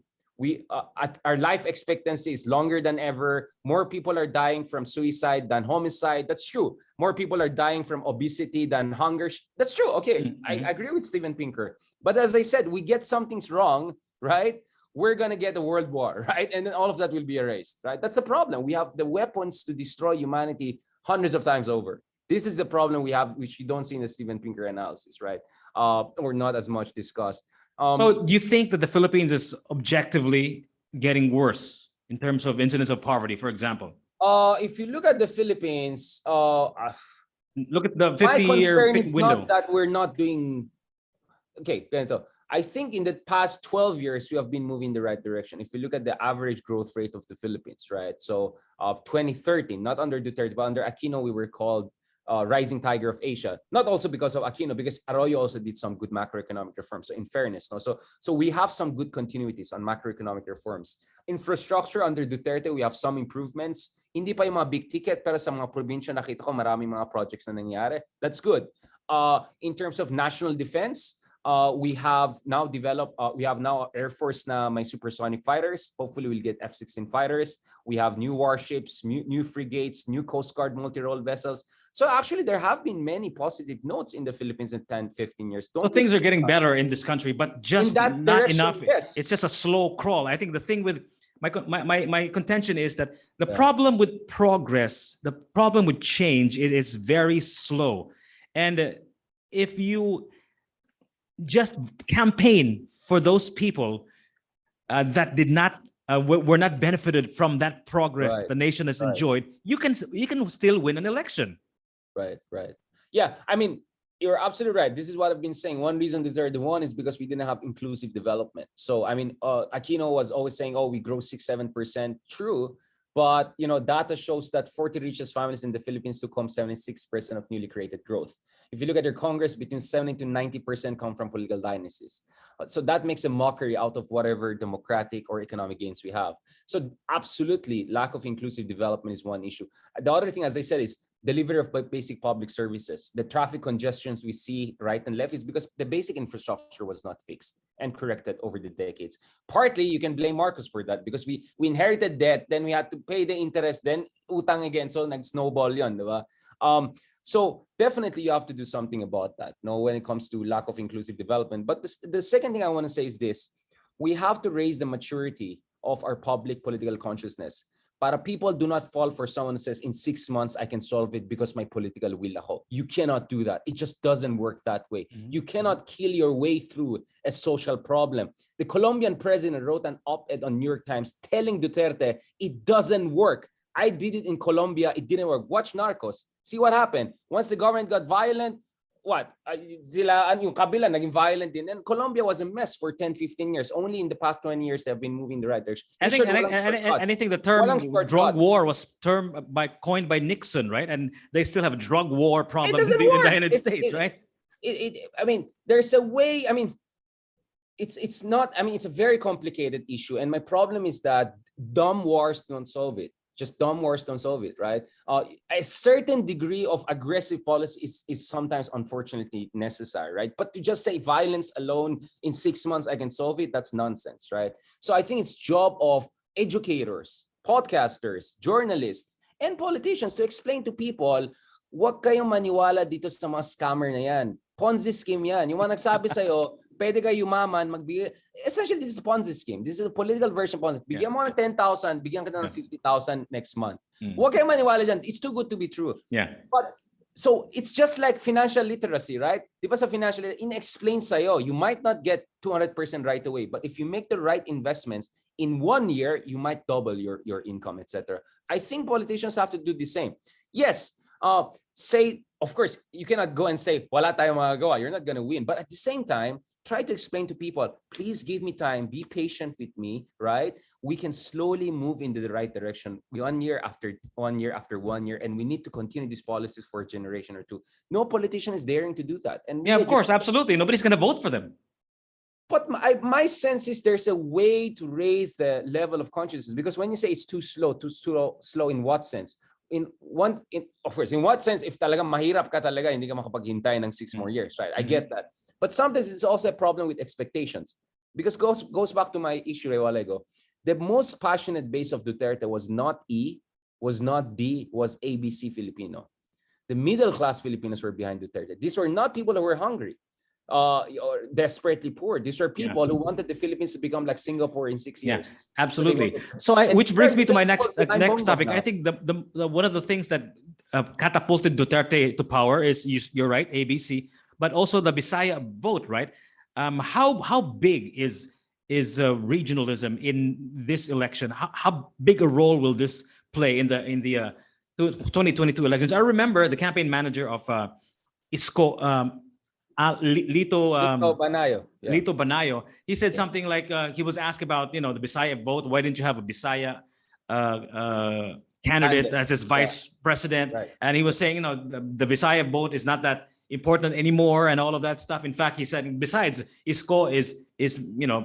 Our life expectancy is longer than ever. More people are dying from suicide than homicide. That's true. More people are dying from obesity than hunger. That's true. Okay, I agree with Steven Pinker. But as I said, we get some things wrong, right? We're going to get a world war, right? And then all of that will be erased, right? That's the problem. We have the weapons to destroy humanity hundreds of times over. This is the problem we have, which you don't see in the Steven Pinker analysis, right? Or not as much discussed. So do you think that the Philippines is objectively getting worse in terms of incidence of poverty, for example? If you look at the Philippines, look at the 50-year window. My concern is not that we're not doing... Okay, ganito. I think in the past 12 years, we have been moving in the right direction. If you look at the average growth rate of the Philippines, right? So 2013, not under Duterte, but under Aquino, we were called rising tiger of Asia. Not also because of Aquino, because Arroyo also did some good macroeconomic reforms. So in fairness, no? So we have some good continuities on macroeconomic reforms. Infrastructure under Duterte, we have some improvements. Hindi pa yung mga big ticket, pero sa mga probinsya nakita ko maraming mga projects na nangyari. That's good. In terms of national defense, We have now developed, we have now Air Force na may supersonic fighters. Hopefully we'll get F-16 fighters. We have new warships, new frigates, new Coast Guard multi-role vessels. So actually there have been many positive notes in the Philippines in 10, 15 years. So things are getting better in this country, but just that not direction, enough. yes. It's just a slow crawl. I think the thing with my contention is that the problem with progress, the problem with change, it is very slow. And if you just campaign for those people that did not were not benefited from that progress that the nation has enjoyed, you can still win an election. Right. Yeah, I mean, you're absolutely right. This is what I've been saying. One reason Duterte won is because we didn't have inclusive development. So I mean, Aquino was always saying, "Oh, we grow 6-7%." True, but you know, data shows that 40 richest families in the Philippines took home 76% of newly created growth. If you look at their Congress, between 70 to 90% come from political dynasties. So that makes a mockery out of whatever democratic or economic gains we have. So absolutely, lack of inclusive development is one issue. The other thing, as I said, is delivery of basic public services. The traffic congestions we see right and left is because the basic infrastructure was not fixed and corrected over the decades. Partly, you can blame Marcos for that because we inherited debt, then we had to pay the interest, then utang again. So nag-snowball yun, diba? So definitely you have to do something about that, you know, when it comes to lack of inclusive development. But the second thing I want to say is this: we have to raise the maturity of our public political consciousness. Para people do not fall for someone who says, in 6 months, I can solve it because my political will ako. You cannot do that. It just doesn't work that way. You cannot kill your way through a social problem. The Colombian president wrote an op-ed on New York Times telling Duterte, it doesn't work. I did it in Colombia. It didn't work. Watch Narcos. See what happened. Once the government got violent, what? Yung kabila naging violent din. And Colombia was a mess for 10, 15 years. Only in the past 20 years, they've been moving the right direction. I think the term drug war was coined by Nixon, right? And they still have a drug war problem in the United States, right? I mean, there's a way. I mean, it's not. I mean, it's a very complicated issue. And my problem is that dumb wars don't solve it. Just dumb wars don't solve it, right? A certain degree of aggressive policy is sometimes, unfortunately, necessary, right? But to just say violence alone in 6 months I can solve it, that's nonsense, right? So I think it's job of educators, podcasters, journalists, and politicians to explain to people, huwag kayong maniwala dito sa mga scammer na yan. Ponzi scheme yan. Yung mga nagsabi sa'yo, pwede kayo yumaman, magbigay. Essentially, this is a Ponzi scheme. This is a political version of Ponzi. Bigyan mo ng 10,000, bigyan ka ng 50,000 next month. Huwag kayong maniwala dyan. It's too good to be true. Yeah. But, so, it's just like financial literacy, right? Di ba sa financial literacy, in-explain sa'yo, you might not get 200% right away, but if you make the right investments, in 1 year, you might double your income, etc. I think politicians have to do the same. Yes, say, of course, you cannot go and say, wala tayong magagawa. You're not going to win. But at the same time, try to explain to people, please give me time, be patient with me, right? We can slowly move into the right direction 1 year after 1 year after 1 year, and we need to continue these policies for a generation or two. No politician is daring to do that. And yeah, of course, absolutely. Nobody's going to vote for them. But my sense is there's a way to raise the level of consciousness, because when you say it's too slow in what sense? Of course, in what sense, if talagang mahirap ka talaga, hindi ka makapaghintay ng 6 more years, right? I get that. But sometimes it's also a problem with expectations, because goes back to my issue a while ago. The most passionate base of Duterte was not E, was not D, was ABC Filipino. The middle class Filipinos were behind Duterte. These were not people who were hungry or desperately poor. These are people who wanted the Philippines to become like Singapore in 6 years. Absolutely. So which brings me to my next topic. I think the one of the things that catapulted Duterte to power is, you're right, ABC, but also the Visaya vote, right? How big is regionalism in this election? How big a role will this play in the 2022 elections? I remember the campaign manager of Isko, Lito Banayo. Yeah. Lito Banayo. He said something like he was asked about the Visaya vote. Why didn't you have a Visaya candidate as his vice president? Right. And he was saying the Visaya vote is not that important anymore and all of that stuff. In fact, he said, besides, Isko is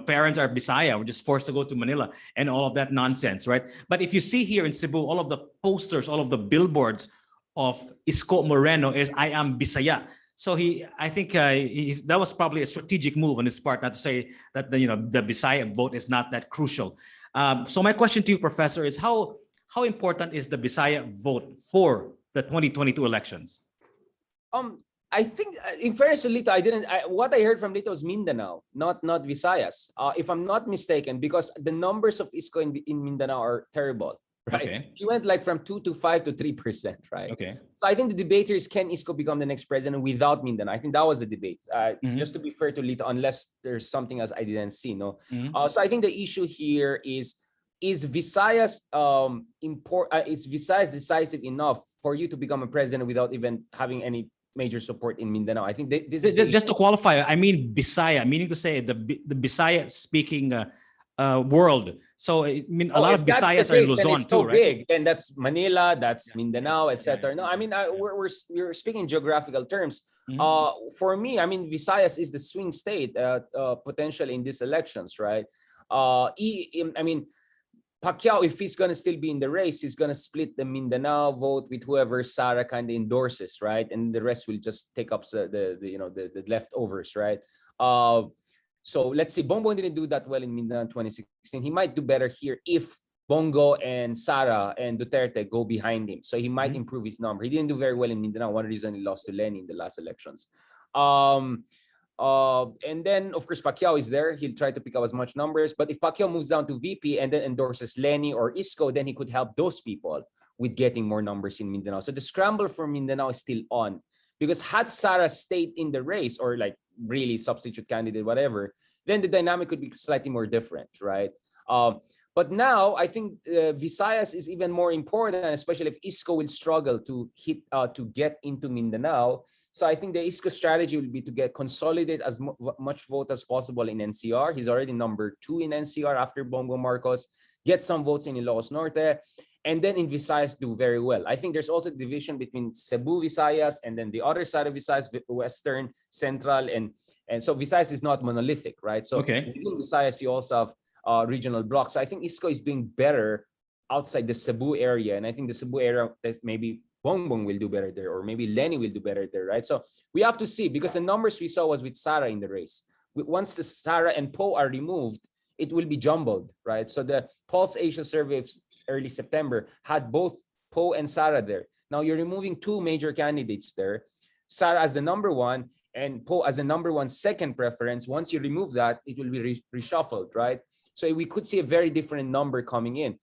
parents are Visaya. We're just forced to go to Manila and all of that nonsense, right? But if you see here in Cebu, all of the posters, all of the billboards of Isko Moreno is I am Visaya. So I think that was probably a strategic move on his part, not to say that the Visaya vote is not that crucial. So my question to you, Professor, is how important is the Visaya vote for the 2022 elections? I think, in fairness to Lito, what I heard from Lito was Mindanao, not Visayas. If I'm not mistaken, because the numbers of Isko in Mindanao are terrible, right? Okay. He went like from 2 to 5 to 3%, right? Okay. So I think the debate here is, can Isko become the next president without Mindanao? I think that was the debate. Just to be fair to Lito, unless there's something else I didn't see, no. So I think the issue here is Visayas is Visayas decisive enough for you to become a president without even having any major support in Mindanao? I think this is just to qualify. I mean Visaya, meaning to say the Visaya speaking world. So I mean a lot of Visayas are in Luzon too, right? Big. And that's Manila, that's Mindanao, etc. No, I mean we're speaking geographical terms. For me, I mean Visayas is the swing state potentially in these elections, right? I mean, Pacquiao, if he's going to still be in the race, he's going to split the Mindanao vote with whoever Sara kind of endorses, right? And the rest will just take up the leftovers, right? So let's see. Bongbong didn't do that well in Mindanao in 2016. He might do better here if Bongo and Sara and Duterte go behind him. So he might improve his number. He didn't do very well in Mindanao. One reason he lost to Leni in the last elections. And then, of course, Pacquiao is there. He'll try to pick up as much numbers. But if Pacquiao moves down to VP and then endorses Leni or Isko, then he could help those people with getting more numbers in Mindanao. So the scramble for Mindanao is still on. Because had Sara stayed in the race or like really substitute candidate, whatever, then the dynamic could be slightly more different, right? But now I think Visayas is even more important, especially if Isko will struggle to get into Mindanao. So I think the Isko strategy will be to consolidate as much vote as possible in NCR. He's already number 2 in NCR after Bongbong Marcos. Get some votes in Ilocos Norte, and then in Visayas do very well. I think there's also division between Cebu Visayas and then the other side of Visayas, Western, Central, and so Visayas is not monolithic, right? So within Visayas you also have regional blocks. So I think Isko is doing better outside the Cebu area, and I think the Cebu area maybe Bongbong will do better there, or maybe Leni will do better there, right? So we have to see, because the numbers we saw was with Sara in the race. Once the Sara and Poe are removed, it will be jumbled, right? So the Pulse Asia survey of early September had both Poe and Sara there. Now you're removing 2 major candidates there, Sara as the number 1 and Poe as the number 1 second preference. Once you remove that, it will be reshuffled, right? So we could see a very different number coming in.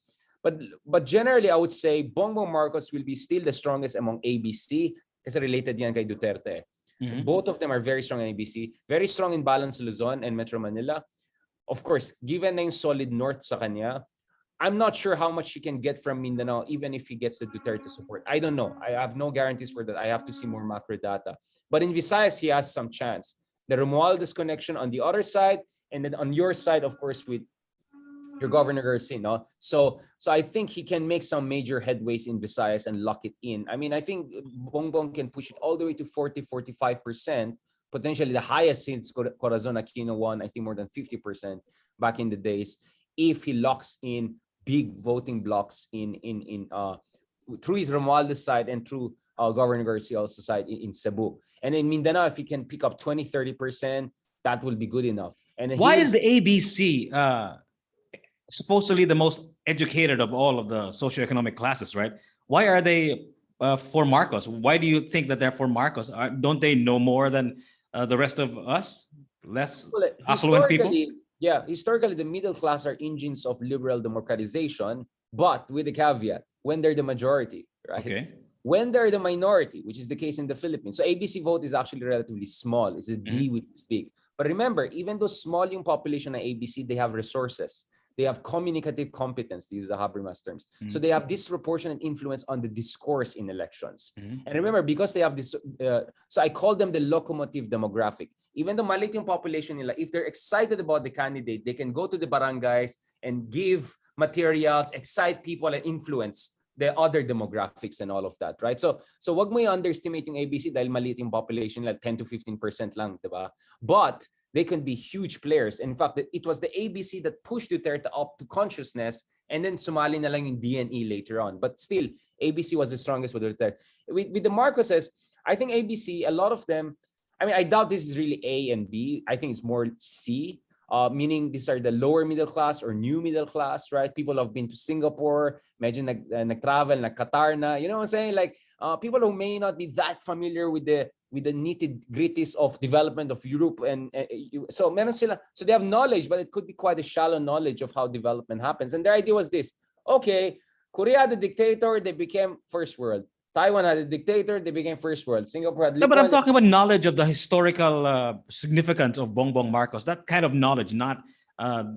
But generally, I would say Bongbong Marcos will be still the strongest among ABC kasi related yan kay Duterte. Both of them are very strong in ABC, very strong in Balance Luzon and Metro Manila. Of course, given na yung solid north sa kanya, I'm not sure how much he can get from Mindanao, even if he gets the Duterte support. I don't know. I have no guarantees for that. I have to see more macro data. But in Visayas, he has some chance. The Romualdez connection on the other side, and then on your side, of course, with your Governor Garcia, no? So I think he can make some major headways in Visayas and lock it in. I mean, I think Bongbong can push it all the way to 40-45%, potentially the highest since Corazon Aquino won, I think more than 50% back in the days, if he locks in big voting blocks through his Romualdez side and through Governor Garcia's side in Cebu. And in Mindanao, if he can pick up 20-30%, that will be good enough. And why is the ABC supposedly the most educated of all of the socioeconomic classes, right? Why are they for Marcos? Why do you think that they're for Marcos? Don't they know more than the rest of us? Less affluent people? Yeah, historically, the middle class are engines of liberal democratization, but with a caveat, when they're the majority, right? Okay. When they're the minority, which is the case in the Philippines. So ABC vote is actually relatively small. It's a D with big. But remember, even though small yung population ng ABC, they have resources. They have communicative competence, to use the Habermas terms. So they have disproportionate influence on the discourse in elections. And remember, because they have this, so I call them the locomotive demographic. Even though maliit yung population nila, if they're excited about the candidate, they can go to the barangays and give materials, excite people, and influence the other demographics and all of that, right? So wag mo underestimate yung ABC dahil maliit yung population, like 10-15% lang, diba? But they can be huge players. In fact, it was the ABC that pushed Duterte up to consciousness, and then sumali na lang yung DNE later on. But still, ABC was the strongest with Duterte. With the Marcoses, I think ABC, a lot of them, I mean, I doubt this is really A and B. I think it's more C, meaning these are the lower middle class or new middle class, right? People have been to Singapore, imagine nag-travel, nag-Qatar na, you know what I'm saying? Like people who may not be that familiar with the nitty-gritties of development of Europe, and so meron sila, so they have knowledge, but it could be quite a shallow knowledge of how development happens. And their idea was this: okay, Korea had a dictator, they became first world. Taiwan had a dictator, they became first world. Singapore had No, but I'm Lee talking about knowledge of the historical significance of Bongbong Marcos. That kind of knowledge, not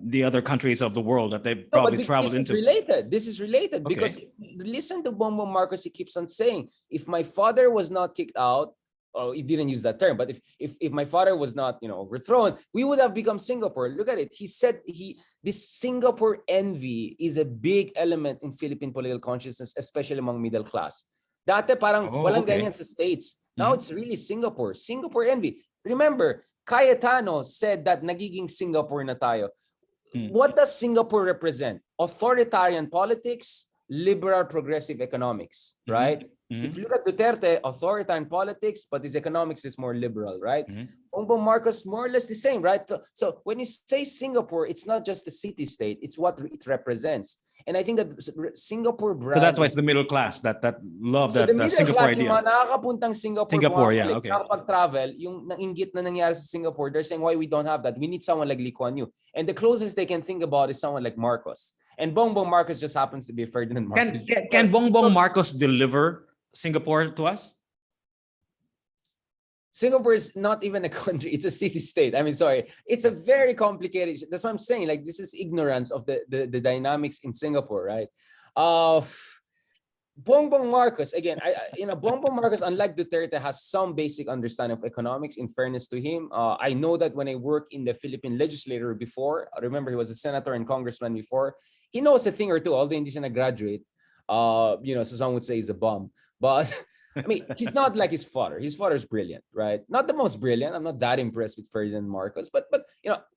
the other countries of the world that they've No, probably but traveled this is into. related. This is related Okay. because if you listen to Bongbong Marcos, he keeps on saying, if my father was not kicked out, oh, he didn't use that term, but if my father was not, you know, overthrown, we would have become Singapore. Look at it. He said this Singapore envy is a big element in Philippine political consciousness, especially among middle class. Dati parang walang ganyan sa States. Now it's really Singapore. Singapore envy. Remember, Cayetano said that nagiging Singapore na tayo. What does Singapore represent? Authoritarian politics, liberal progressive economics, right? If you look at Duterte, authoritarian politics, but his economics is more liberal, right? Bongbong Marcos, more or less the same, right? So when you say Singapore, it's not just the city-state, it's what it represents. And I think that Singapore brand... So that's why it's the middle class that love so that the middle Singapore class, idea. yung mga nakakapuntang Singapore, yeah, okay. nakapag-travel, yung nainggit na nangyari sa Singapore, they're saying why we don't have that. We need someone like Lee Kuan Yew. And the closest they can think about is someone like Marcos. And Bongbong Marcos just happens to be Ferdinand Marcos. Can Bongbong Marcos deliver Singapore to us? Singapore is not even a country, it's a city-state. I mean, sorry, it's a very complicated, that's what I'm saying, like this is ignorance of the dynamics in Singapore, right? Bongbong Marcos, again, Bongbong Marcos, unlike Duterte, has some basic understanding of economics, in fairness to him. I know that when I worked in the Philippine legislature before, I remember he was a senator and congressman before, he knows a thing or two, although hindi siya nag-graduate. So some would say he's a bum. But I mean, he's not like his father. His father's brilliant, right? Not the most brilliant. I'm not that impressed with Ferdinand Marcos. But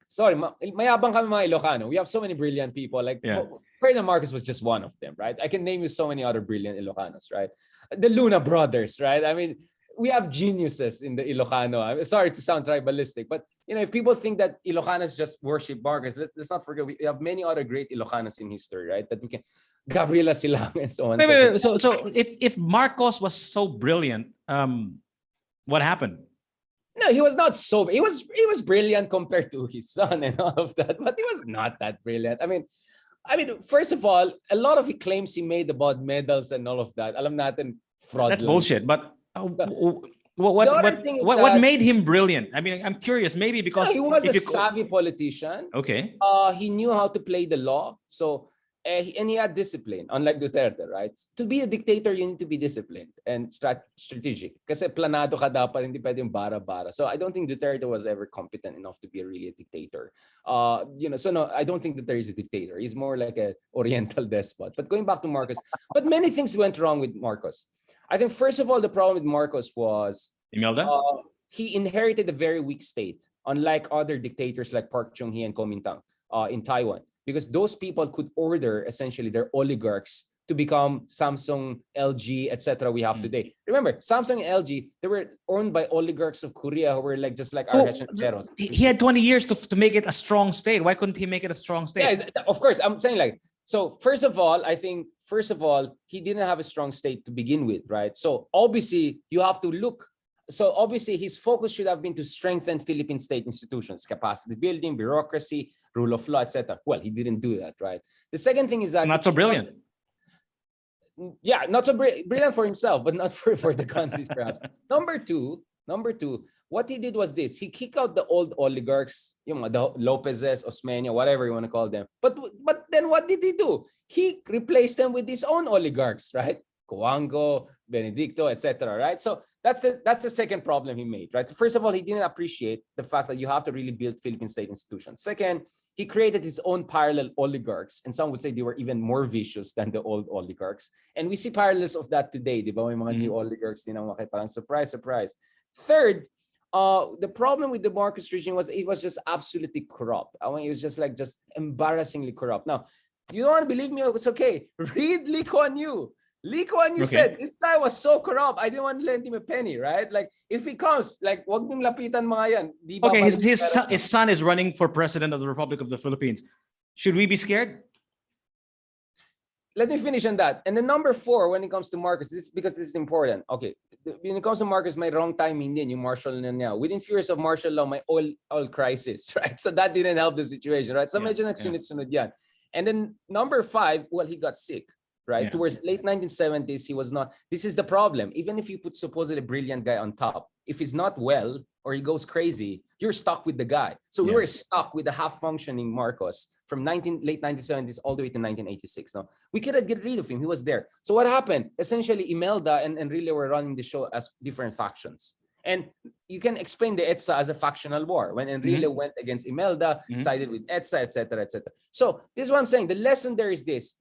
sorry, mayabang kami mga Ilocano. We have so many brilliant people. Like Ferdinand Marcos was just one of them, right? I can name you so many other brilliant Ilocanos, right? The Luna brothers, right? I mean, we have geniuses in the Ilocano. I'm sorry to sound tribalistic, but if people think that Ilocanos just worship Marcos, let's not forget we have many other great Ilocanos in history, right? That we can, Gabriela Silang and so on. Wait. So if Marcos was so brilliant, what happened? No, he was not so. He was brilliant compared to his son and all of that, but he was not that brilliant. I mean, first of all, a lot of the claims he made about medals and all of that, alam natin, fraud. That's bullshit. But what made him brilliant? I mean, I'm curious. Maybe because he was a savvy politician. Okay. He knew how to play the law. So. And he had discipline, unlike Duterte, right? To be a dictator, you need to be disciplined and strategic. Kasi planado ka dapat, hindi pwedeng bara-bara. So I don't think Duterte was ever competent enough to be really a dictator. So no, I don't think Duterte is a dictator. He's more like an Oriental despot. But going back to Marcos, but many things went wrong with Marcos. I think first of all, the problem with Marcos was he inherited a very weak state, unlike other dictators like Park Chung-hee and Kuomintang in Taiwan. Because those people could order essentially their oligarchs to become Samsung, LG, etc. we have today. Remember, Samsung and LG, they were owned by oligarchs of Korea who were just like our Hechancheros. He had 20 years to make it a strong state. Why couldn't he make it a strong state? Yeah, of course. I'm saying so first of all, he didn't have a strong state to begin with, right? So obviously you have to look. So obviously his focus should have been to strengthen Philippine state institutions, capacity building, bureaucracy, rule of law, etc. Well, he didn't do that, right? The second thing is that not so brilliant. Yeah, not so brilliant for himself, but not for the countries, perhaps. Number two, what he did was this: he kicked out the old oligarchs, the Lopezes, Osmeña, whatever you want to call them. But then what did he do? He replaced them with his own oligarchs, right? Coango, Benedicto, etc. Right? So that's the second problem he made, right? So first of all, he didn't appreciate the fact that you have to really build Philippine state institutions. Second, he created his own parallel oligarchs, and some would say they were even more vicious than the old oligarchs. And we see parallels of that today, di ba? May mga new oligarchs din ang parang surprise, surprise. Third, the problem with the Marcos regime was it was just absolutely corrupt. I mean, it was just embarrassingly corrupt. Now, you don't want to believe me? It's okay. Read Lee Kuan Yew. Lee Kuan Yew Okay. said, this guy was so corrupt, I didn't want to lend him a penny, right? Like, if he comes, like, wag niyong lapitan mga yan. Di ba Okay, mali his son is running for president of the Republic of the Philippines. Should we be scared? Let me finish on that. And then number 4, when it comes to Marcos, because this is important. Okay, when it comes to Marcos, may wrong timing din, yung martial law niya. Within few years of martial law, may oil crisis, right? So that didn't help the situation, right? So medyo nagsunod-sunod yan. And then number 5, well, he got sick, right? Yeah. Towards late 1970s, he was not. This is the problem. Even if you put supposedly a brilliant guy on top, if he's not well or he goes crazy, you're stuck with the guy. So we were stuck with the half-functioning Marcos from late 1970s all the way to 1986. No, we couldn't get rid of him. He was there. So what happened? Essentially, Imelda and Enrile were running the show as different factions. And you can explain the EDSA as a factional war. When Enrile went against Imelda, sided with EDSA, etc., etc. So this is what I'm saying. The lesson there is this.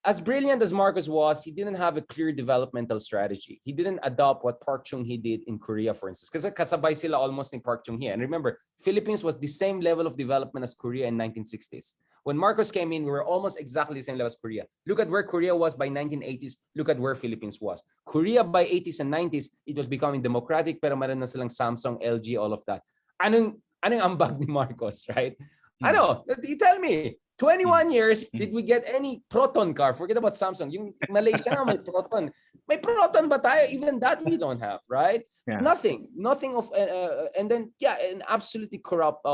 As brilliant as Marcos was, he didn't have a clear developmental strategy. He didn't adopt what Park Chung-hee did in Korea, for instance. Because kasabay sila almost in Park Chung-hee. And remember, Philippines was the same level of development as Korea in 1960s. When Marcos came in, we were almost exactly the same level as Korea. Look at where Korea was by 1980s. Look at where Philippines was. Korea by 80s and 90s, it was becoming democratic, pero meron na silang Samsung, LG, all of that. Anong ambag ni Marcos, right? Ano? You tell me. 21 years, did we get any Proton car? Forget about Samsung. Yung Malaysia nga may Proton. May Proton ba tayo? Even that we don't have, right? Yeah. Nothing of, and then, an absolutely corrupt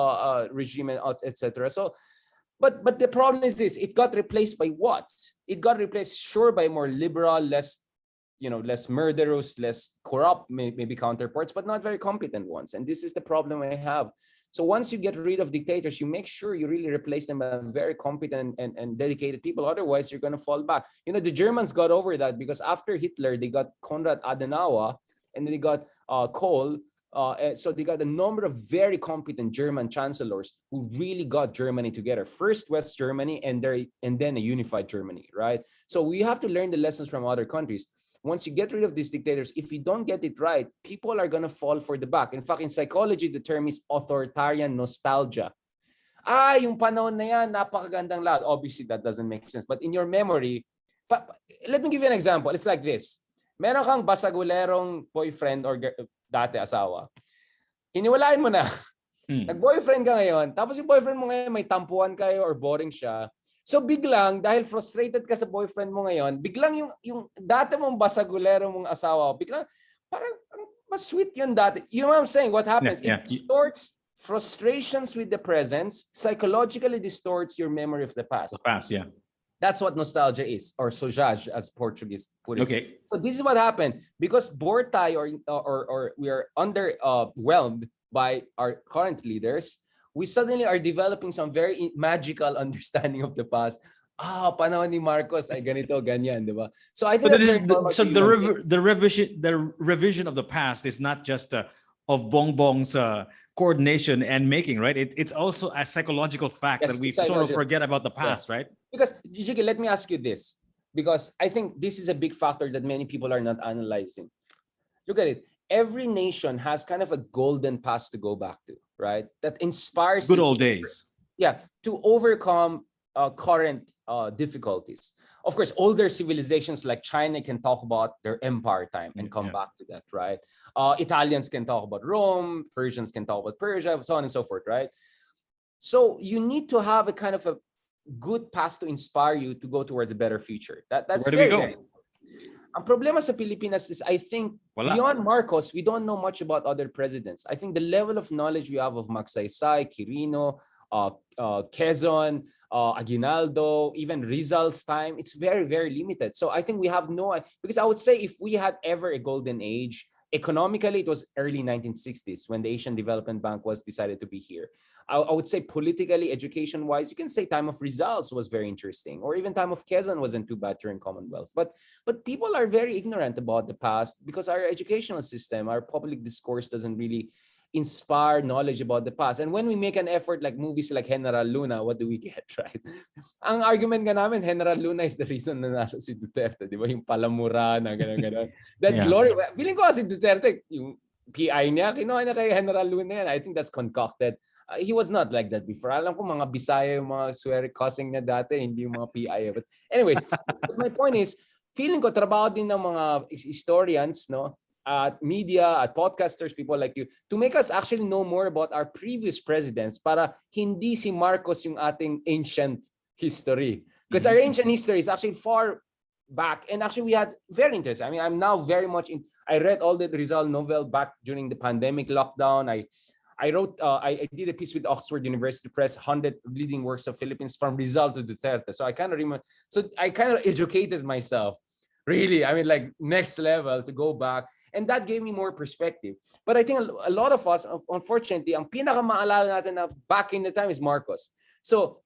regime, etc. So, but the problem is this, it got replaced by what? It got replaced, sure, by more liberal, less murderous, less corrupt, maybe counterparts, but not very competent ones. And this is the problem I have. So once you get rid of dictators, you make sure you really replace them with very competent and dedicated people. Otherwise, you're going to fall back. You know, the Germans got over that because after Hitler, they got Konrad Adenauer and then they got Kohl. So they got a number of very competent German chancellors who really got Germany together. First West Germany and then a unified Germany, right? So we have to learn the lessons from other countries. Once you get rid of these dictators, if you don't get it right, people are going to fall for the back. In fact, in psychology, the term is authoritarian nostalgia. Yung panahon na yan, napakagandang lahat. Obviously, that doesn't make sense. But in your memory, let me give you an example. It's like this. Meron kang basagulerong boyfriend or dati asawa. Hiniwalayan mo na. Nag-boyfriend ka ngayon. Tapos yung boyfriend mo ngayon, may tampuan kayo or boring siya. So biglang, dahil frustrated ka sa boyfriend mo ngayon, biglang yung dati mong basagulero mong asawa, biglang parang mas sweet yun dati. You know what I'm saying? What happens? It distorts frustrations with the presence, psychologically distorts your memory of the past. The past, yeah. That's what nostalgia is, or sojaj, as Portuguese put it. Okay. So this is what happened. Because bored tayo or we are underwhelmed by our current leaders, we suddenly are developing some very magical understanding of the past. Panahon ni Marcos ay ganito, ganyan, di ba? So I think the revision of the past is not just of Bongbong's coordination and making, right? It's also a psychological fact that we sort of forget about the past, right? Because, Gigi, let me ask you this, because I think this is a big factor that many people are not analyzing. Look at it. Every nation has kind of a golden past to go back to, right? That inspires good old days. Yeah, to overcome current difficulties. Of course, older civilizations like China can talk about their empire time and come back to that, right? Italians can talk about Rome, Persians can talk about Persia, so on and so forth, right? So you need to have a kind of a good past to inspire you to go towards a better future. That's where do we go? Ang problema sa Pilipinas is, I think, beyond Marcos, we don't know much about other presidents. I think the level of knowledge we have of Magsaysay, Quirino, Quezon, Aguinaldo, even Rizal's time, it's very, very limited. So I think we have because I would say if we had ever a golden age, economically, it was early 1960s when the Asian Development Bank was decided to be here. I would say politically, education-wise, you can say time of Rizal's was very interesting, or even time of Quezon wasn't too bad during Commonwealth. But people are very ignorant about the past because our educational system, our public discourse doesn't really inspire knowledge about the past. And when we make an effort like movies like General Luna, what do we get, right? Ang argument nga namin, General Luna is the reason na nalo si Duterte, di ba? Yung palamura na gano'n. That glory, feeling ko si Duterte, yung PI niya, kinuha niya kay General Luna yan. I think that's concocted. He was not like that before. Alam ko mga Visaya yung mga swear cussing niya dati, hindi yung mga PI. But anyways, my point is, feeling ko trabaho din ng mga historians, no, at media, at podcasters, people like you, to make us actually know more about our previous presidents para hindi si Marcos yung ating ancient history. Because our ancient history is actually far back, and actually we had very interesting. I mean, I'm now very much in. I read all the Rizal novel back during the pandemic lockdown. I wrote, I did a piece with Oxford University Press, 100 leading works of Philippines from Rizal to Duterte. So I kind of remember. So I kind of educated myself. Really, I mean, like next level to go back. And that gave me more perspective. But I think a lot of us, unfortunately, ang pinakamaalala natin na back in the time is Marcos. So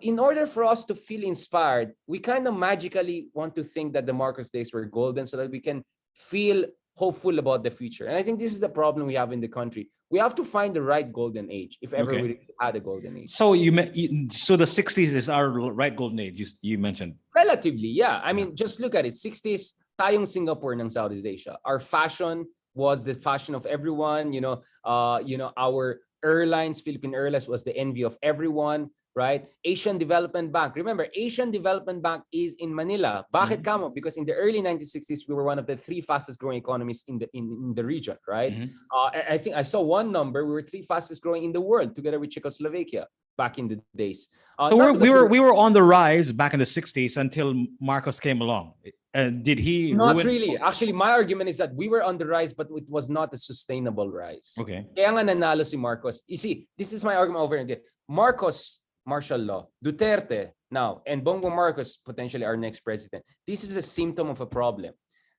in order for us to feel inspired, we kind of magically want to think that the Marcos days were golden so that we can feel hopeful about the future. And I think this is the problem we have in the country. We have to find the right golden age, if ever we had a golden age. So so the 60s is our right golden age, you mentioned. Relatively, yeah. I mean, just look at it. 60s, tayong Singapore ng Southeast Asia. Our fashion was the fashion of everyone. Our airlines, Philippine Airlines, was the envy of everyone, right? Asian Development Bank. Remember, Asian Development Bank is in Manila. Bakit kamo? Because in the early 1960s, we were one of the 3 fastest growing economies in the region, right? I think I saw one number. We were 3 fastest growing in the world, together with Czechoslovakia back in the days. So we were on the rise back in the 60s until Marcos came along. Did he? Not really. Actually, my argument is that we were on the rise, but it was not a sustainable rise. Okay. Kaya nga nanalo si Marcos. You see, this is my argument over again. Marcos, martial law. Duterte now, and Bongbong Marcos, potentially our next president. This is a symptom of a problem.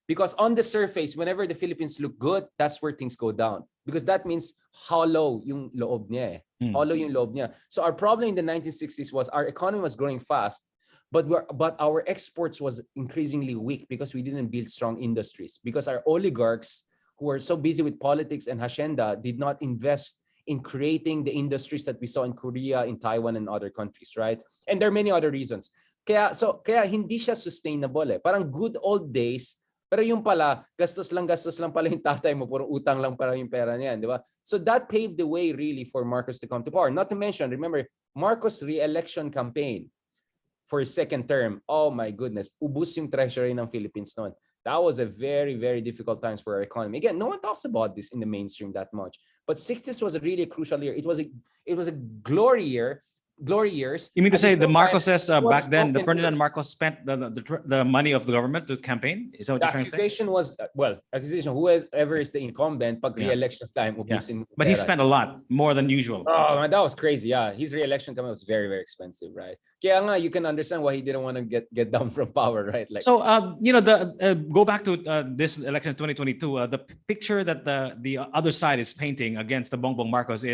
Because on the surface, whenever the Philippines look good, that's where things go down. Because that means hollow yung loob niya eh. Hollow yung loob niya. So our problem in the 1960s was our economy was growing fast, but our exports was increasingly weak because we didn't build strong industries. Because our oligarchs, who were so busy with politics and hacienda, did not invest in creating the industries that we saw in Korea, in Taiwan, and other countries, right? And there are many other reasons. Kaya hindi siya sustainable eh. Parang good old days, pero yung pala, gastos lang pala yung tatay mo, puro utang lang pala yung pera niyan, di ba? So that paved the way really for Marcos to come to power. Not to mention, remember, Marcos' re-election campaign for his second term, oh my goodness, ubus yung treasury ng Philippines noon. That was a very, very difficult times for our economy. Again, no one talks about this in the mainstream that much. But 60s was a really crucial year. It was a glory year. Glory years. You mean to say the Marcoses back then, the Ferdinand Marcos spent the money of the government to campaign? Is that what you're trying to say? Accusation was, accusation, whoever is the incumbent, pag re-election time. But he spent a lot, more than usual. Oh, man, that was crazy. Yeah, his re-election campaign was very, very expensive, right? Kaya nga, you can understand why he didn't want to get down from power, right? Like, so, go back to this election 2022, the picture that the other side is painting against the Bongbong Marcos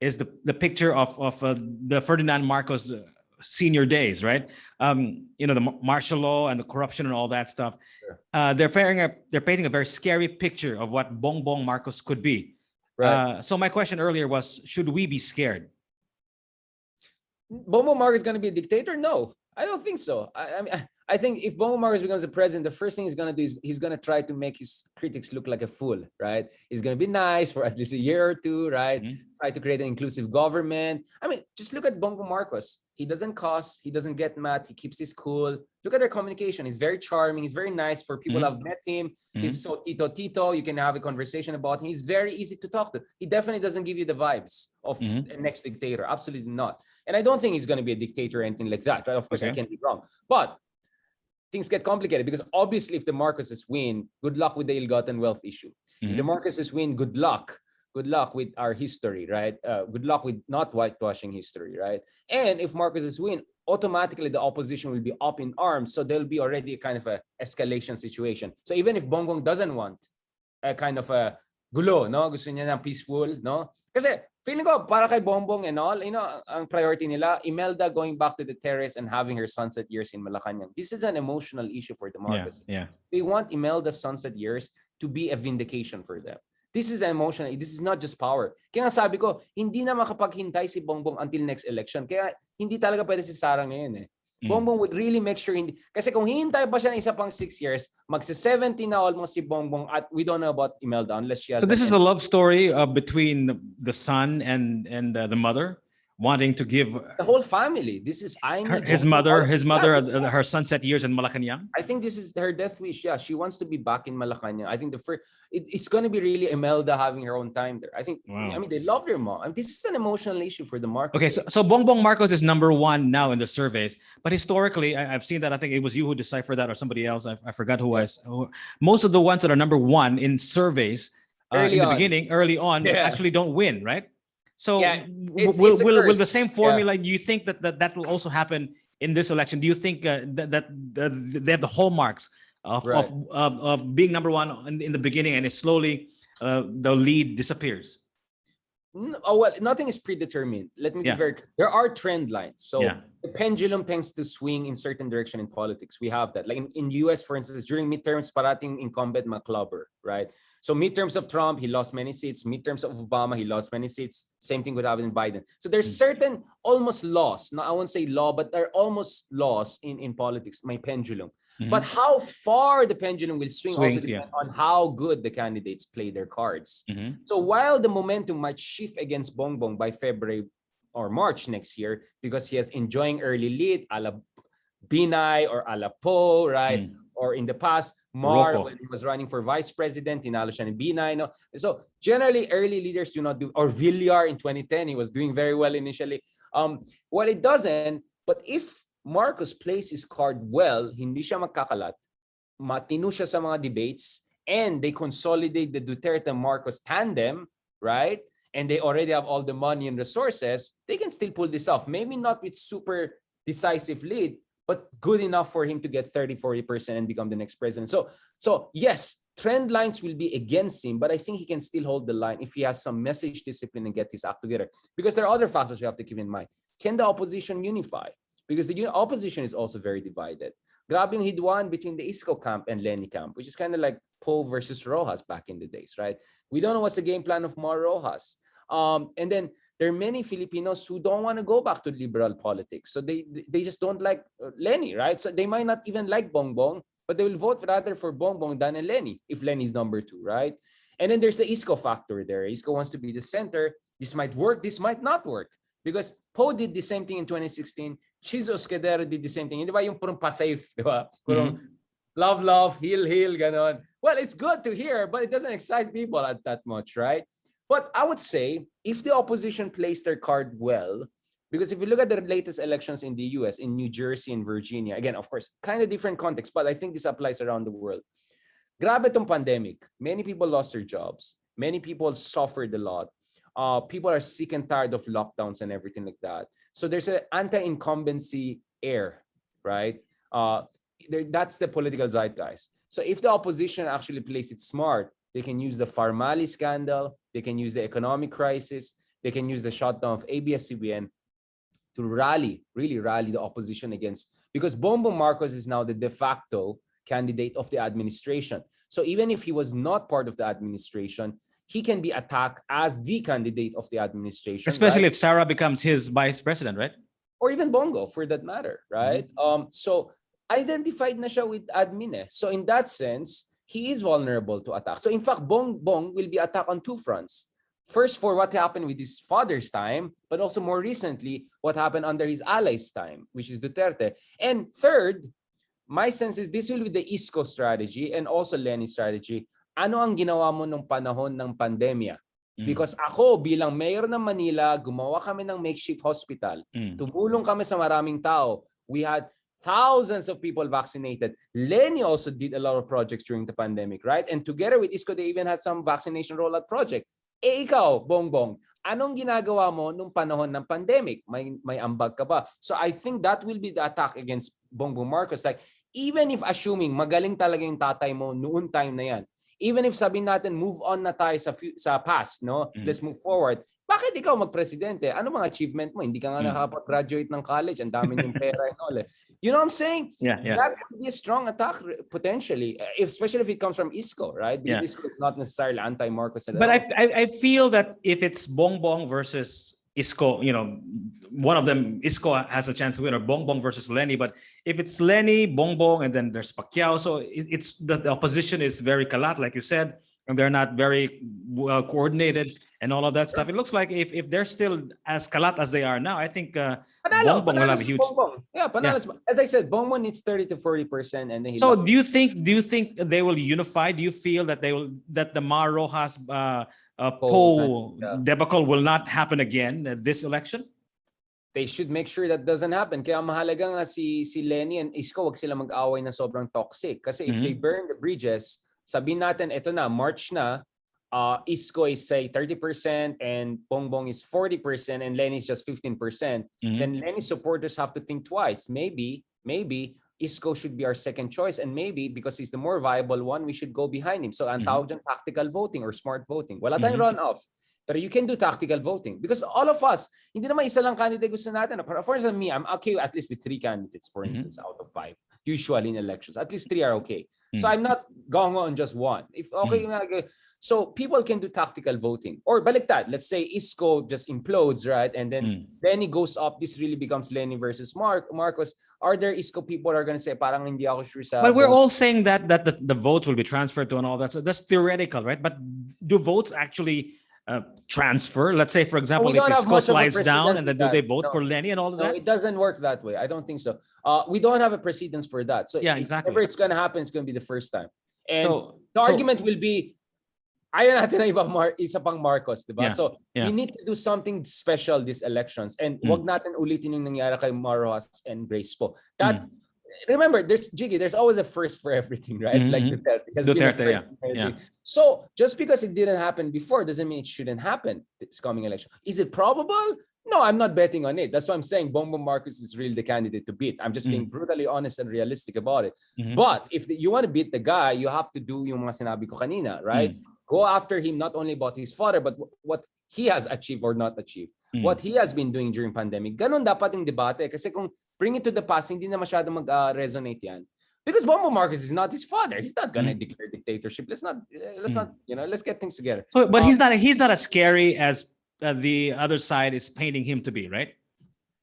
is the picture of the Ferdinand Marcos senior days, right? The martial law and the corruption and all that stuff. Sure. They're painting a very scary picture of what Bongbong Marcos could be. Right. So my question earlier was, should we be scared? Bongbong Marcos is going to be a dictator? No, I don't think so. I think if Bongbong Marcos becomes the president, the first thing he's going to do is he's going to try to make his critics look like a fool, right? He's going to be nice for at least a year or two, right? Try to create an inclusive government. I mean, just look at Bongbong Marcos. He doesn't cuss. He doesn't get mad. He keeps his cool. Look at their communication. He's very charming. He's very nice for people who have met him. He's so tito. You can have a conversation about him. He's very easy to talk to. He definitely doesn't give you the vibes of the next dictator. Absolutely not. And I don't think he's going to be a dictator or anything like that, right? Of course, I can be wrong. But things get complicated because obviously if the Marcoses win, good luck with the ill-gotten wealth issue. If the Marcoses win, good luck with our history, right? Good luck with not whitewashing history, right? And if Marcoses win, automatically the opposition will be up in arms. So there'll be already a kind of a escalation situation. So even if Bongbong doesn't want a kind of a gulo, no? Gusto niya ng peaceful, no? Kasi feeling ko, para kay Bongbong and all, ang priority nila, Imelda going back to the terrace and having her sunset years in Malacanang. This is an emotional issue for the Marcoses. Yeah. They want Imelda's sunset years to be a vindication for them. This is emotional. This is not just power. Kaya nga sabi ko, hindi na makapaghintay si Bongbong until next election. Kaya hindi talaga pwede si Sara ngayon eh. Bongbong would really make sure kasi kung hihintay pa siya ng isa pang 6 years, magsi-70 na almost si Bongbong at we don't know about Imelda unless she has. So this is a love story between the son and the mother, wanting to give The whole family. This is his mother, her sunset years in Malacanang. I think this is her death wish. Yeah, she wants to be back in Malacanang. I think it's going to be really Imelda having her own time there. I think. Wow. I mean, they love their mom. I mean, this is an emotional issue for the Marcos. Okay, so Bongbong Marcos is number one now in the surveys, but historically, I've seen that. I think it was you who deciphered that, or somebody else. I forgot who was. Most of the ones that are number one in surveys early on, actually don't win, right? So will the same formula? Do you think that will also happen in this election? Do you think that they have the hallmarks of being number one in the beginning, and it slowly the lead disappears? Oh, well, nothing is predetermined. Let me be very clear. There are trend lines. So the pendulum tends to swing in certain direction in politics. We have that. Like in US, for instance, during midterms, parating incumbent McClubber, right? So midterms of Trump, he lost many seats. Midterms of Obama, he lost many seats. Same thing would happen in Biden. So there's certain almost laws. Now, I won't say law, but there are almost laws in politics, my pendulum. But how far the pendulum will swing also depends on how good the candidates play their cards. So while the momentum might shift against Bongbong by February or March next year, because he is enjoying early lead, a la Binay or a la Po, right? Or in the past, Mar, when he was running for vice president, tinalo siya ni Binay. No? So generally, early leaders do not do, or Villar in 2010, he was doing very well initially. Well, it doesn't, but if Marcos plays his card well, hindi siya magkakalat, matino siya sa mga debates, and they consolidate the Duterte-Marcos tandem, right? And they already have all the money and resources, they can still pull this off. Maybe not with super decisive lead, but good enough for him to get 30-40% and become the next president. So yes, trend lines will be against him, but I think he can still hold the line if he has some message discipline and get his act together. Because there are other factors we have to keep in mind. Can the opposition unify? Because the opposition is also very divided. Grabe yung hidwaan between the Isko camp and Leni camp, which is kind of like Poe versus Rojas back in the days, right? We don't know what's the game plan of Mar Rojas. And then there are many Filipinos who don't want to go back to liberal politics. So they just don't like Leni, right? So they might not even like Bongbong, but they will vote rather for Bongbong than Leni if Leni's number two, right? And then there's the Isko factor there. Isko wants to be the center. This might work, this might not work. Because Poe did the same thing in 2016. Chizo Escudero did the same thing. Di ba yung purong pa-safe, di ba? Purong love, heal, ganon. Well, it's good to hear, but it doesn't excite people at that much, right? But I would say if the opposition plays their card well, because if you look at the latest elections in the US, in New Jersey and Virginia, again, of course, kind of different context, but I think this applies around the world. Grabe tong pandemic. Many people lost their jobs. Many people suffered a lot. People are sick and tired of lockdowns and everything like that. So there's an anti-incumbency air, right? That's the political zeitgeist. So if the opposition actually plays it smart, they can use the Farmali scandal, they can use the economic crisis, they can use the shutdown of ABS-CBN to really rally the opposition against, because Bongbong Marcos is now the de facto candidate of the administration. So even if he was not part of the administration, he can be attacked as the candidate of the administration. Especially if Sarah becomes his vice president, right? Or even Bongo, for that matter, right? So identified na siya with admin. So in that sense, he is vulnerable to attack. So in fact, Bongbong will be attacked on two fronts. First, for what happened with his father's time, but also more recently, what happened under his allies' time, which is Duterte. And third, my sense is this will be the Isko strategy and also Leni's strategy. Ano ang ginawa mo nung panahon ng pandemya? Because ako bilang mayor ng Manila, gumawa kami ng makeshift hospital. Tumulong kami sa maraming tao. We had thousands of people vaccinated. Leni also did a lot of projects during the pandemic, right? And together with Isko, they even had some vaccination rollout project. Ikaw, Bongbong, anong ginagawa mo nung panahon ng pandemic? May ambag ka ba? So I think that will be the attack against Bongbong Marcos. Like, even if assuming magaling talaga yung tatay mo noon time na yan, even if sabihin natin move on na tayo sa past, no? Let's move forward. Bakit ikaw magpresidente? Ano mga achievement mo? Hindi ka nga nakapag-graduate ng college. Ang dami yung pera and all. You know what I'm saying? Yeah. That could be a strong attack potentially, especially if it comes from Isko, right? Because Isko is not necessarily anti-Marcos. But I feel that if it's Bongbong versus Isko, you know, one of them, Isko has a chance to win, or Bongbong versus Leni. But if it's Leni, Bongbong, and then there's Pacquiao, so it's the opposition is very kalat, like you said, and they're not very well coordinated and all of that stuff. It looks like if they're still as kalat as they are now, I think Panalo, Bongbong will panalo have a si huge. Bongbong. Yeah, panalo. As I said, Bongbong needs 30 to 40%, and then he So lost. do you think they will unify? Do you feel that the Mar Rojas poll Yeah. debacle will not happen again this election? They should make sure that doesn't happen. Kaya mahalaga nga si Leni and Isko, wag sila mag-away na sobrang toxic. Kasi if they burn the bridges, sabihin natin, ito na, March na, Isko is say 30% and Bongbong is 40% and Leni is just 15%. Then Leni supporters have to think twice. Maybe Isko should be our second choice, and maybe because he's the more viable one, we should go behind him. So ang tawag dyan, tactical voting or smart voting. Wala tayong runoff. But you can do tactical voting because all of us, hindi naman isa lang candidate gusto natin. For instance, me, I'm okay at least with 3 candidates, for instance, out of 5. Usually in elections, at least 3 are okay. So I'm not going on just one. If okay, so people can do tactical voting. Or baliktad, let's say Isko just implodes, right? And then Leni goes up. This really becomes Leni versus Marcos. Are there Isko people are going to say, parang hindi ako sure sa But we're all saying that the votes will be transferred to and all that. So that's theoretical, right? But do votes actually transfer? Let's say, for example, if Isko slides down, and then do they vote for Leni and all of that? No, it doesn't work that way. I don't think so. We don't have a precedence for that. So yeah, exactly. Whenever it's going to happen, it's going to be the first time. And the argument will be, ayaw natin na isa pang Marcos, diba? We need to do something special these elections. And wag natin ulitin yung nangyari kay Marojas and Grace po. That remember, there's always a first for everything, right? Like Duterte has been a first. So just because it didn't happen before doesn't mean it shouldn't happen this coming election. Is it probable? No, I'm not betting on it. That's why I'm saying Bongbong Marcos is really the candidate to beat. I'm just being brutally honest and realistic about it. But if you want to beat the guy, you have to do yung mga sinabi ko kanina, right? Go after him not only about his father, but what he has achieved or not achieved. What he has been doing during pandemic. Ganon dapat yung debate. Kasi kung bring it to the past, hindi na masyado mag-resonate yan. Because Bongbong Marcos is not his father. He's not gonna declare dictatorship. Let's not, let's get things together. So, but he's not as scary as the other side is painting him to be, right?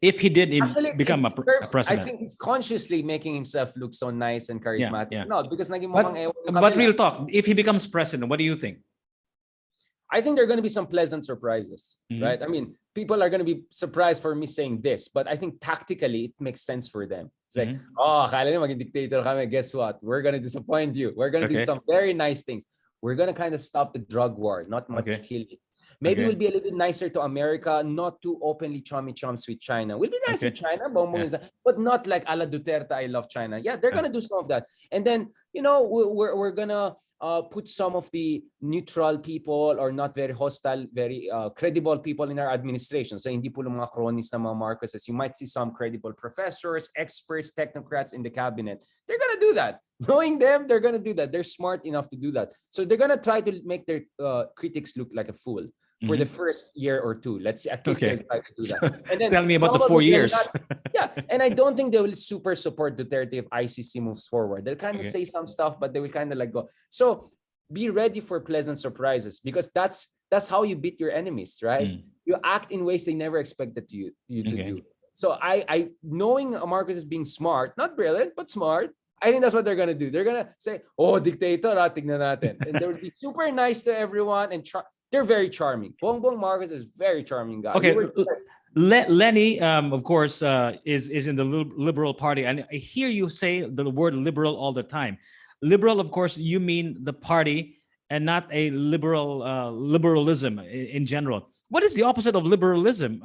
If he did become a president. I think he's consciously making himself look so nice and charismatic. No, because naging but real talk, if he becomes president, what do you think? I think there are going to be some pleasant surprises, right? I mean, people are going to be surprised for me saying this, but I think tactically it makes sense for them. It's like, akala niyo maging dictator kami, guess what? We're going to disappoint you. We're going to do some very nice things. We're going to kind of stop the drug war, not much killing. Maybe we'll be a little bit nicer to America, not too openly chummy-chums with China. We'll be nice with China, but not like a la Duterte, I love China. Yeah, they're going to do some of that. And then, we're going to put some of the neutral people or not very hostile, very credible people in our administration. So hindi po lang mga cronies na mga Marcoses. You might see some credible professors, experts, technocrats in the cabinet. They're going to do that. Knowing them, they're going to do that. They're smart enough to do that. So they're going to try to make their critics look like a fool for the first year or two. Let's see, at least they'll try to do that. And then tell me about the 4 years. And I don't think they will super support Duterte if ICC moves forward. They'll kind of say some stuff, but they will kind of like go. So be ready for pleasant surprises because that's how you beat your enemies, right? You act in ways they never expected you to do. So I knowing Marcos is being smart, not brilliant, but smart. I think that's what they're gonna do. They're gonna say, "Oh, dictator, tignan natin," and they will be super nice to everyone and they're very charming. Bongbong Marcos is very charming guy. Okay. Leni, of course, is in the Liberal Party. And I hear you say the word liberal all the time. Liberal, of course, you mean the party and not a liberalism in general. What is the opposite of liberalism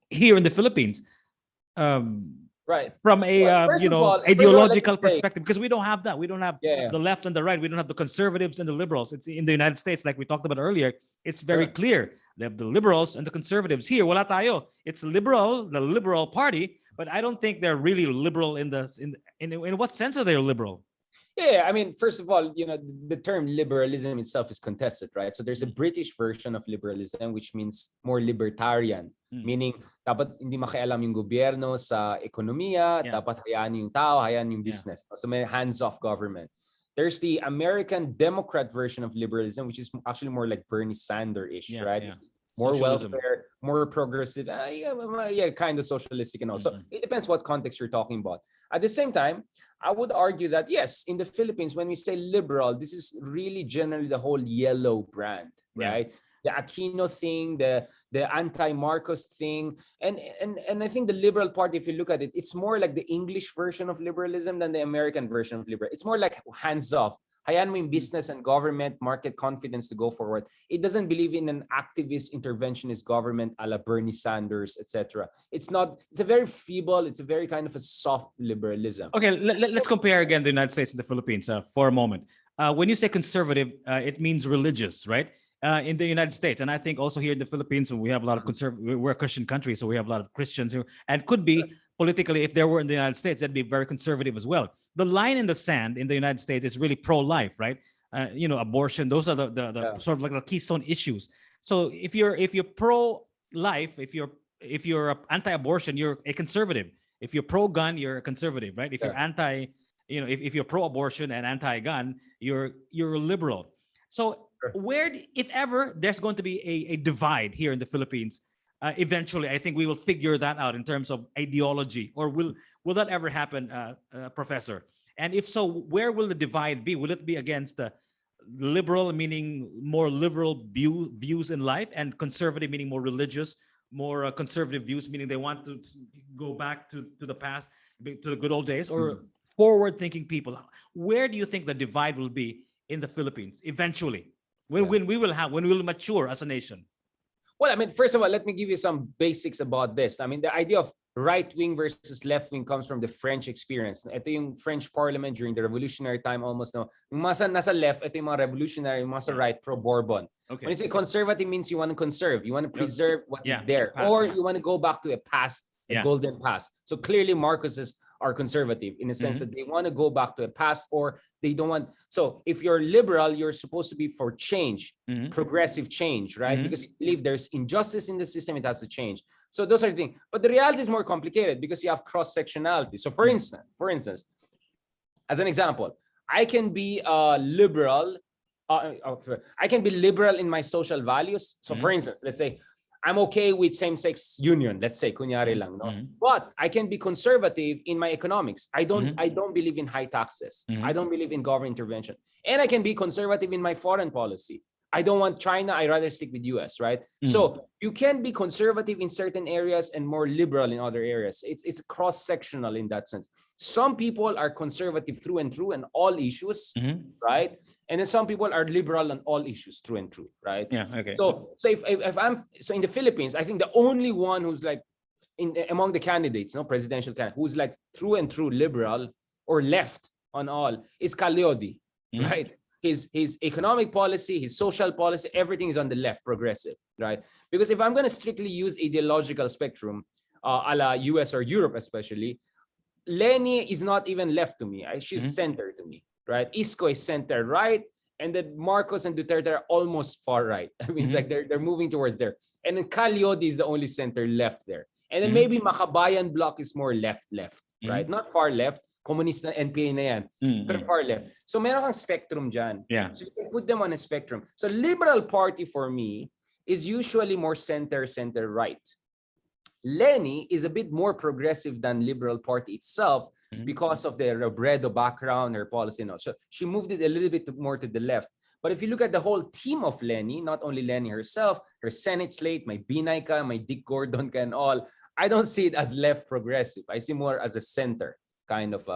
here in the Philippines? Right. From a ideological perspective, because we don't have that. We don't have the left and the right. We don't have the conservatives and the liberals. It's in the United States, like we talked about earlier. It's very clear. They have the liberals and the conservatives. Here, wala tayo. It's liberal, the Liberal Party, but I don't think they're really liberal in what sense are they liberal? Yeah, I mean, first of all, the term liberalism itself is contested, right? So there's a British version of liberalism, which means more libertarian, meaning dapat hindi makialam yung gobyerno sa ekonomiya, dapat hayaan yung tao, hayaan yung business. So may hands-off government. There's the American Democrat version of liberalism, which is actually more like Bernie Sanders-ish, right? more Socialism. welfare, more progressive, kind of socialistic and all. So it depends what context you're talking about. At the same time, I would argue that yes, in the Philippines, when we say liberal, this is really generally the whole yellow brand, right? The Aquino thing, the anti-Marcos thing, and I think the Liberal Party, if you look at it, it's more like the English version of liberalism than the American version of liberal. It's more like hands off. Hayaan mo yung business and government, market confidence to go forward. It doesn't believe in an activist interventionist government a la Bernie Sanders, etc. It's not. It's a very feeble. It's a very kind of a soft liberalism. Okay, let's compare again the United States and the Philippines for a moment. When you say conservative, it means religious, right? In the United States, and I think also here in the Philippines, we have a lot of we're a Christian country, so we have a lot of Christians who, and could be politically, if there were in the United States, that'd be very conservative as well. The line in the sand in the United States is really pro-life, right? Abortion; those are the sort of like the keystone issues. So if you're pro-life, if you're anti-abortion, you're a conservative. If you're pro-gun, you're a conservative, right? If you're if you're pro-abortion and anti-gun, you're a liberal. So where, if ever, there's going to be a divide here in the Philippines, eventually, I think we will figure that out in terms of ideology. Or will that ever happen, Professor? And if so, where will the divide be? Will it be against the liberal, meaning more liberal views in life, and conservative, meaning more religious, more conservative views, meaning they want to go back to the past, to the good old days, or forward-thinking people? Where do you think the divide will be in the Philippines eventually? When we will mature as a nation? Well, I mean, first of all, let me give you some basics about this. I mean, the idea of right wing versus left wing comes from the French experience. Ito yung French Parliament during the revolutionary time, almost no. Yung nasa left, ito yung mga revolutionary, yung nasa right, pro-Bourbon. Okay. When you say conservative, means you want to conserve, you want to preserve what is there, or you want to go back to a past, a golden past. So clearly, Marcoses are conservative in the sense that they want to go back to a past, or they don't want. So if you're liberal, you're supposed to be for change, progressive change, right? Because you believe there's injustice in the system, it has to change. So those are the things. But the reality is more complicated because you have cross-sectionality. So for instance, as an example, I can be liberal. I can be liberal in my social values. So for instance, let's say I'm okay with same-sex union, let's say, kunyari lang, no? But I can be conservative in my economics. I don't believe in high taxes. I don't believe in government intervention. And I can be conservative in my foreign policy. I don't want China, I rather stick with US, right? So you can be conservative in certain areas and more liberal in other areas. It's cross-sectional in that sense. Some people are conservative through and through on all issues, right? And then some people are liberal on all issues through and through, right? Yeah, okay. So if I'm in the Philippines, I think the only one who's like among the candidates, presidential candidate, who's like through and through liberal or left on all is Calyodi, right? His economic policy, his social policy, everything is on the left, progressive, right? Because if I'm going to strictly use ideological spectrum, a la US or Europe especially, Leni is not even left to me. She's center to me, right? Isko is center right, and then Marcos and Duterte are almost far right. I mean, it's like they're moving towards there. And then Calyodi is the only center left there. And then maybe Makabayan bloc is more left, right? Not far left. Communist na NPA na yan, pero far left. So meron kang spectrum dyan. Yeah. So you can put them on a spectrum. So Liberal Party for me is usually more center-right. Leni is a bit more progressive than Liberal Party itself because of the Robredo background, her policy and all. So she moved it a little bit more to the left. But if you look at the whole team of Leni, not only Leni herself, her Senate slate, my Binay ka, my Dick Gordon ka and all, I don't see it as left progressive. I see more as a center kind of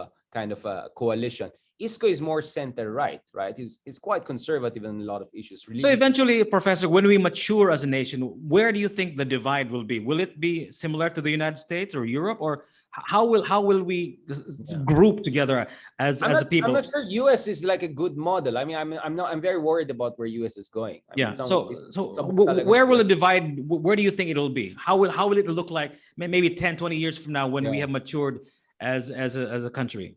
a coalition. Isko is more center-right, right? He's quite conservative in a lot of issues. So eventually, Professor, when we mature as a nation, where do you think the divide will be? Will it be similar to the United States or Europe, or how will we group together as a people? I'm not sure US is like a good model. I mean, I'm very worried about where US is going. Where will the divide? Where do you think it'll be? How will it look like maybe 10, 20 years from now when we have matured as a country?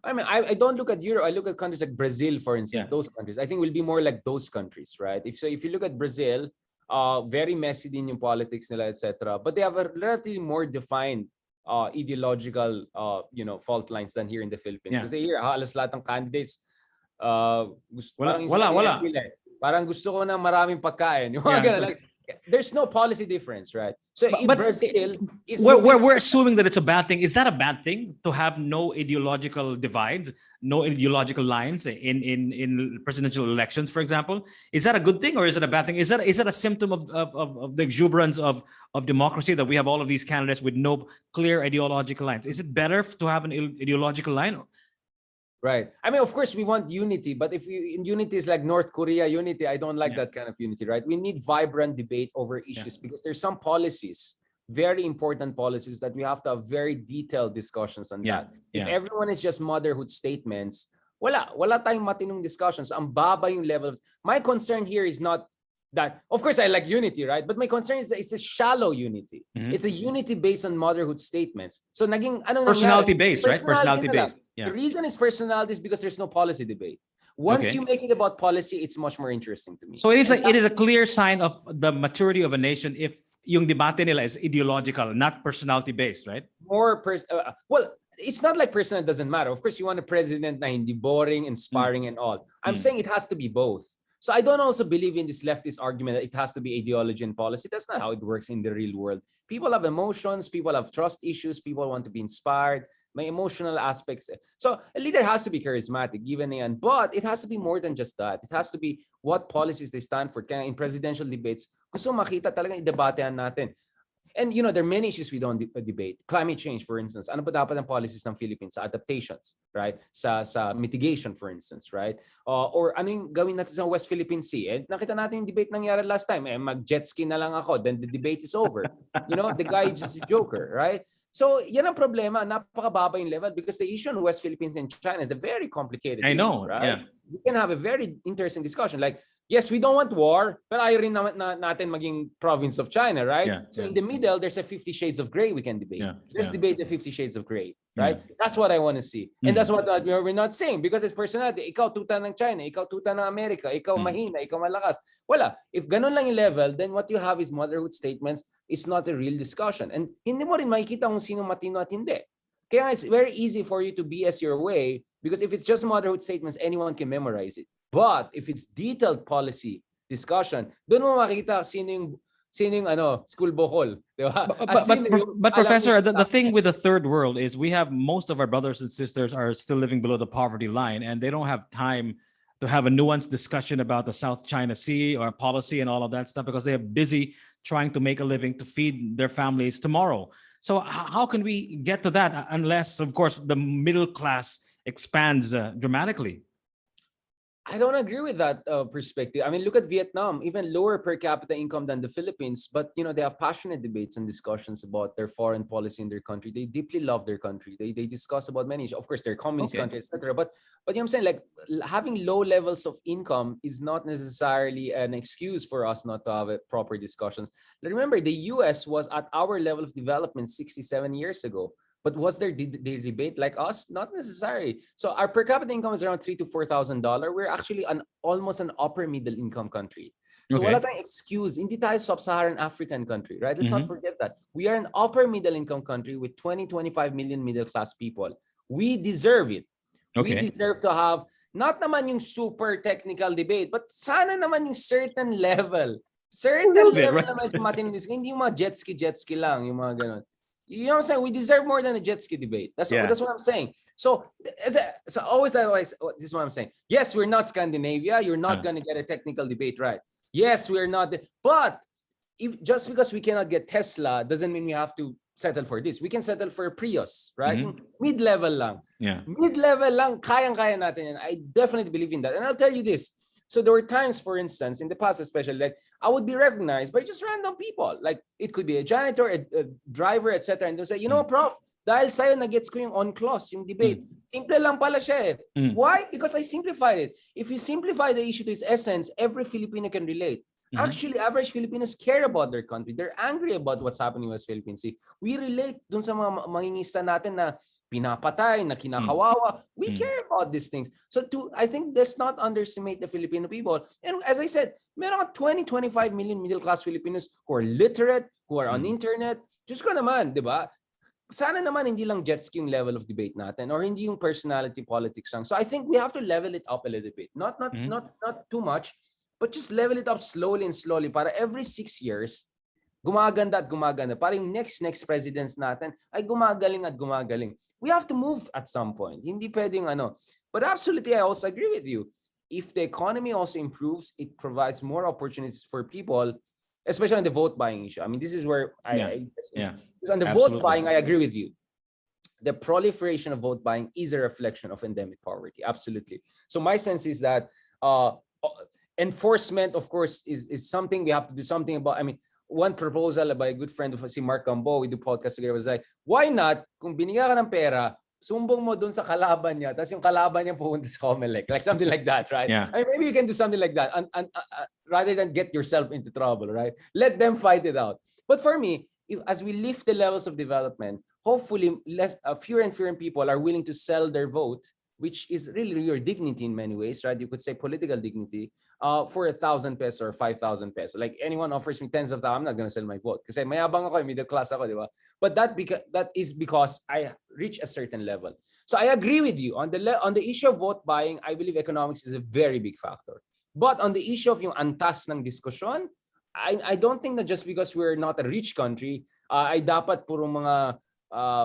I mean, I don't look at Europe. I look at countries like Brazil, for instance. Those countries, I think, will be more like those countries, right? If you look at Brazil, very messy din yung politics nila, etc. But they have a relatively more defined ideological, fault lines than here in the Philippines. Kasi here, halos lahat ng candidates, wala. Parang gusto ko na maraming pagkain. Yung mga ganun, like, There's no policy difference, right? So if But Brazil is we're assuming that it's a bad thing. Is that a bad thing to have no ideological divides, no ideological lines in presidential elections, for example? Is that a good thing or is it a bad thing? Is that a symptom of the exuberance of democracy that we have all of these candidates with no clear ideological lines? Is it better to have an ideological line? Right. I mean, of course, we want unity, but if unity is like North Korea unity, I don't like that kind of unity, right? We need vibrant debate over issues because there's some policies, very important policies, that we have to have very detailed discussions on that. If everyone is just motherhood statements, wala tayong matinong discussions. Ang baba yung level of... My concern here is not that, of course, I like unity, right? But my concern is that it's a shallow unity. It's a unity based on motherhood statements. So naging personality based, right? Personality based. The reason it's personality is because there's no policy debate. Once you make it about policy, it's much more interesting to me. So it is a clear sign of the maturity of a nation if yung debate nila is ideological, not personality based, right? Well, it's not like personality doesn't matter. Of course, you want a president na hindi boring, inspiring, and all. I'm saying it has to be both. So I don't also believe in this leftist argument that it has to be ideology and policy. That's not how it works in the real world. People have emotions, people have trust issues, people want to be inspired, may emotional aspects. So a leader has to be charismatic, given yan, but it has to be more than just that. It has to be what policies they stand for. Kaya in presidential debates, gusto makita talagang i-debatehan natin. And there are many issues we don't debate. Climate change, for instance. Ano ba dapat ang policies ng Philippines sa adaptations, right? Sa mitigation, for instance, right? Or ano yung gawin natin sa West Philippine Sea? Nakita natin yung debate nangyari last time. Mag-jet ski na lang ako, then the debate is over. The guy is just a joker, right? So, yan ang problema. Napakababa yung level because the issue in West Philippines and China is a very complicated issue, right? We can have a very interesting discussion. Like, yes, we don't want war, but ayaw rin natin maging province of China, right? So in the middle, there's a 50 shades of gray we can debate. Let's debate the 50 shades of gray, right? That's what I want to see. And that's what we're not saying because it's personality. Ikaw tuta ng China, ikaw tuta ng Amerika, ikaw mahina, ikaw malakas. Wala. If ganun lang yung level, then what you have is motherhood statements. It's not a real discussion. And hindi mo rin makikita kung sino matino at hindi. Kaya it's very easy for you to BS your way because if it's just motherhood statements, anyone can memorize it. But if it's detailed policy discussion, doon mo makita sino yung school bokol, di ba? But Professor, the thing with the third world is we have most of our brothers and sisters are still living below the poverty line and they don't have time to have a nuanced discussion about the South China Sea or policy and all of that stuff because they're busy trying to make a living to feed their families tomorrow. So how can we get to that unless, of course, the middle class expands dramatically? I don't agree with that perspective. I mean, look at Vietnam, even lower per capita income than the Philippines, but they have passionate debates and discussions about their foreign policy in their country. They deeply love their country. They discuss about many issues. Of course, they're communist countries, etc. But you know what I'm saying? Like having low levels of income is not necessarily an excuse for us not to have proper discussions. Remember, the US was at our level of development 67 years ago. But was there debate like us? Not necessarily. So our per capita income is around $3,000 to $4,000. We're actually almost an upper middle income country. So wala tayong excuse. Hindi tayo sub-Saharan African country, right? Let's not forget that. We are an upper middle income country with 20-25 million middle class people. We deserve it. We deserve to have not naman yung super technical debate, but sana naman yung certain level. Certain level naman yung matinong. Hindi yung mga jet ski lang, yung mga ganon. You know what I'm saying? We deserve more than a jet ski debate. That's what I'm saying. So this is what I'm saying. Yes, we're not Scandinavia. You're not going to get a technical debate right. Yes, we're not. But just because we cannot get Tesla doesn't mean we have to settle for this. We can settle for Prius, right? Mid-level lang. Mid-level lang, kayang-kaya natin yan. I definitely believe in that. And I'll tell you this. So there were times, for instance, in the past especially, like I would be recognized by just random people. Like it could be a janitor, a driver, etc. And they'll say, Prof, dahil sa'yo na-gets ko yung on-clause, yung debate. Simple lang pala siya eh. Why? Because I simplified it. If you simplify the issue to its essence, every Filipino can relate. Actually, average Filipinos care about their country. They're angry about what's happening in West Philippine Sea. We relate dun sa mga mangingista natin na pinapatay, na kinakawawa. We care about these things. So I think let's not underestimate the Filipino people. And as I said, meron 20-25 million middle-class Filipinos who are literate, who are on internet. Diyos ko naman, di ba? Sana naman hindi lang jet ski yung level of debate natin or hindi yung personality politics lang. So I think we have to level it up a little bit. Not too much, but just level it up slowly and slowly para every 6 years, gumaganda at gumaganda. Para yung next presidents natin ay gumagaling at gumagaling. We have to move at some point. Hindi pwedeng ano. But absolutely, I also agree with you. If the economy also improves, it provides more opportunities for people, especially on the vote buying issue. I mean, this is where because on the vote buying, I agree with you. The proliferation of vote buying is a reflection of endemic poverty. Absolutely. So my sense is that enforcement, of course, is something we have to do something about. I mean, one proposal by a good friend of si Mark Gambo, we do podcast together, was like, why not, kung binigyan ka ng pera, sumbong mo dun sa kalaban niya, tapos yung kalaban niya pupunta sa COMELEC, like something like that, right? Yeah. I mean, maybe you can do something like that, and rather than get yourself into trouble, right? Let them fight it out. But for me, as we lift the levels of development, hopefully fewer and fewer people are willing to sell their vote, which is really your dignity in many ways, right? You could say political dignity, for 1,000 pesos or 5,000 pesos. Like anyone offers me tens of thousands, I'm not gonna sell my vote kasi mayabang ako, middle class ako, di ba? But that is because I reach a certain level. So I agree with you on the issue of vote buying. I believe economics is a very big factor. But on the issue of yung antas ng diskusyon, I don't think that just because we're not a rich country, ay dapat puro mga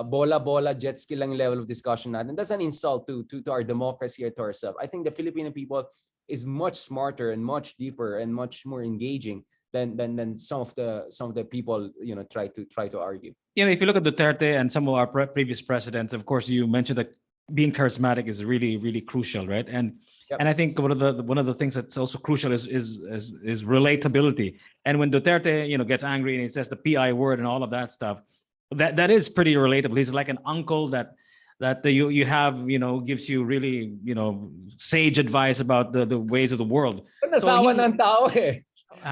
bola jet ski lang level of discussion natin. That's an insult to our democracy or to ourselves. I think the Filipino people is much smarter and much deeper and much more engaging than some of the people try to argue. If you look at Duterte and some of our previous presidents, of course, you mentioned that being charismatic is really, really crucial, right? And I think one of the things that's also crucial is relatability. And when Duterte gets angry and he says the PI word and all of that stuff, that is pretty relatable. He's like an uncle that you have, gives you really, sage advice about the ways of the world. I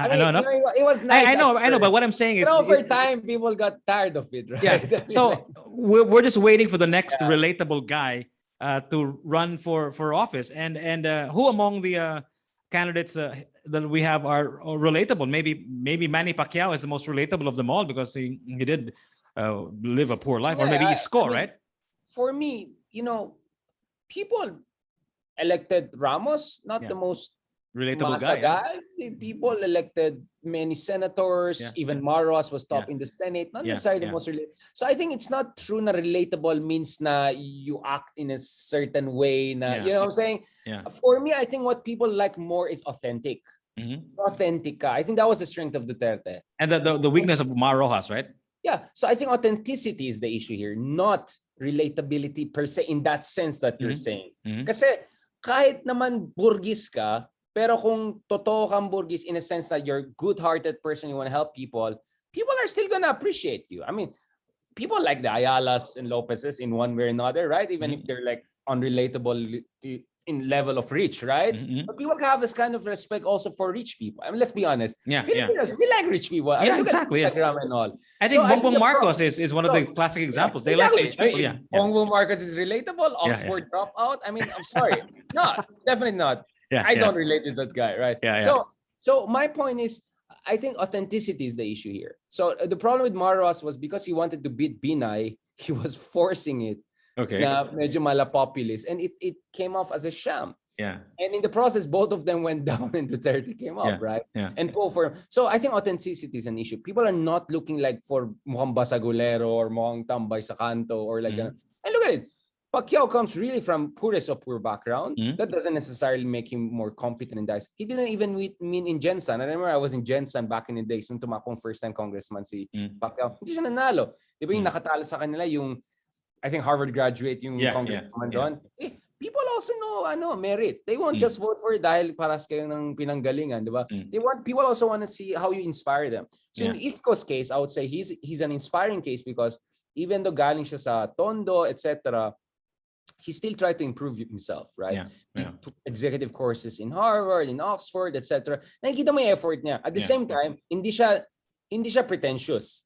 mean, it was nice. I know, but what I'm saying is, over time, people got tired of it, right? Yeah. So we're just waiting for the next relatable guy to run for office, and who among the candidates that we have are relatable? Maybe Manny Pacquiao is the most relatable of them all because he did live a poor life, or maybe Isko, right? For me, people elected Ramos, not the most relatable guy. People elected many senators, even Marros was top in the Senate, not necessarily the most related. So I think it's not true na relatable means na you act in a certain way na, you know what I'm saying? Yeah. For me, I think what people like more is authentic. Authentic ka. I think that was the strength of Duterte. And the weakness of Mar Rojas, right? Yeah. So I think authenticity is the issue here, not relatability per se in that sense that you're saying. Kasi kahit naman burgis ka, pero kung totoo kang burgis in a sense that you're a good-hearted person, you want to help people are still gonna appreciate you. I mean, people like the Ayalas and Lopezes in one way or another, right? Even if they're like unrelatable in level of rich, right? But people have this kind of respect also for rich people. I mean, let's be honest. Filipinos, we like rich people. Yeah, exactly. Instagram and all. I think Bongbong Marcos is one of the classic examples. They like rich people. Bongbong Marcos is relatable. Oxford dropout. I mean, I'm sorry. No, definitely not. I don't relate with that guy, right? So my point is, I think authenticity is the issue here. So the problem with Marros was because he wanted to beat Binay, he was forcing it. Na medyo malapopulist, and it came off as a sham. And in the process, both of them went down and Duterte came up, right? And pull for him. So I think authenticity is an issue. People are not looking like for mukhang basagulero or mukhang tambay sa kanto or like and look at it. Pacquiao comes really from poorest of poor background. That doesn't necessarily make him more competent in that. He didn't even mean in Gensan. I remember I was in Gensan back in the days nung tumakong first-time congressman si Pacquiao. Hindi siya nanalo. Di ba yung nakatalo sa kanila yung, I think Harvard graduate yung congressman doon. See, people also know merit. They won't just vote for it dahil paras kayo ng pinanggalingan, di ba? People also want to see how you inspire them. So in Isko's case, I would say he's an inspiring case because even though galing siya sa Tondo, etc., he still tried to improve himself, right? He took executive courses in Harvard, in Oxford, etc. Nakikita mo yung effort niya. At the same time, hindi siya pretentious.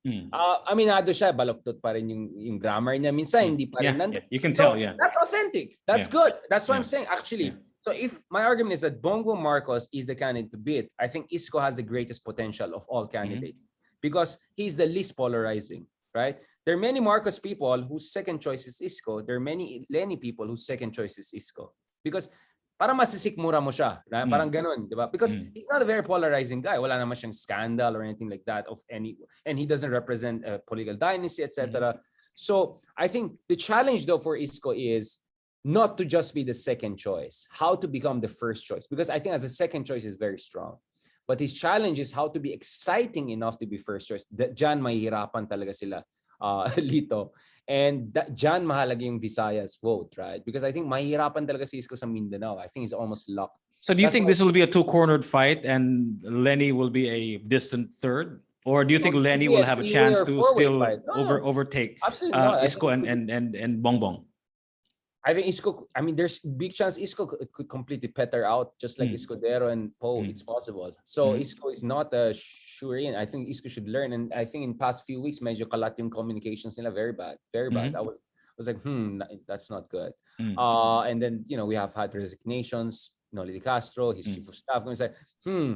Aminado siya, baloktot pa rin yung grammar niya. Minsan, hindi pa rin nandun. You can tell, That's authentic. That's good. That's what I'm saying, actually. So if my argument is that Bongbong Marcos is the candidate to beat, I think Isko has the greatest potential of all candidates because he's the least polarizing, right? There are many Marcos people whose second choice is Isko. There are many Leni people whose second choice is Isko. Because parang masisikmura mo siya. Parang ganun, di ba? Because he's not a very polarizing guy. Wala naman siyang scandal or anything like that of any, and he doesn't represent a political dynasty, etc. So I think the challenge though for Isko is not to just be the second choice, how to become the first choice. Because I think as a second choice is very strong. But his challenge is how to be exciting enough to be first choice. Diyan mahihirapan talaga sila, Lito. And diyan mahalaga yung Visayas vote, right? Because I think mahihirapan talaga si Isko sa Mindanao. I think he's almost locked. So do you think this will be a two-cornered fight and Leni will be a distant third? Or do you think Leni will have a chance to still overtake Isko and Bongbong? I think Isko, I mean, there's big chance Isko could completely petter out, just like Escudero and Poe. It's possible. So Isko is not a sure in. I think Isko should learn. And I think in past few weeks, medyo kalat yung communications nila, very bad, very bad. I was like, that's not good. And then, you know, we have had resignations. Noli de Castro, his chief of staff, going to say,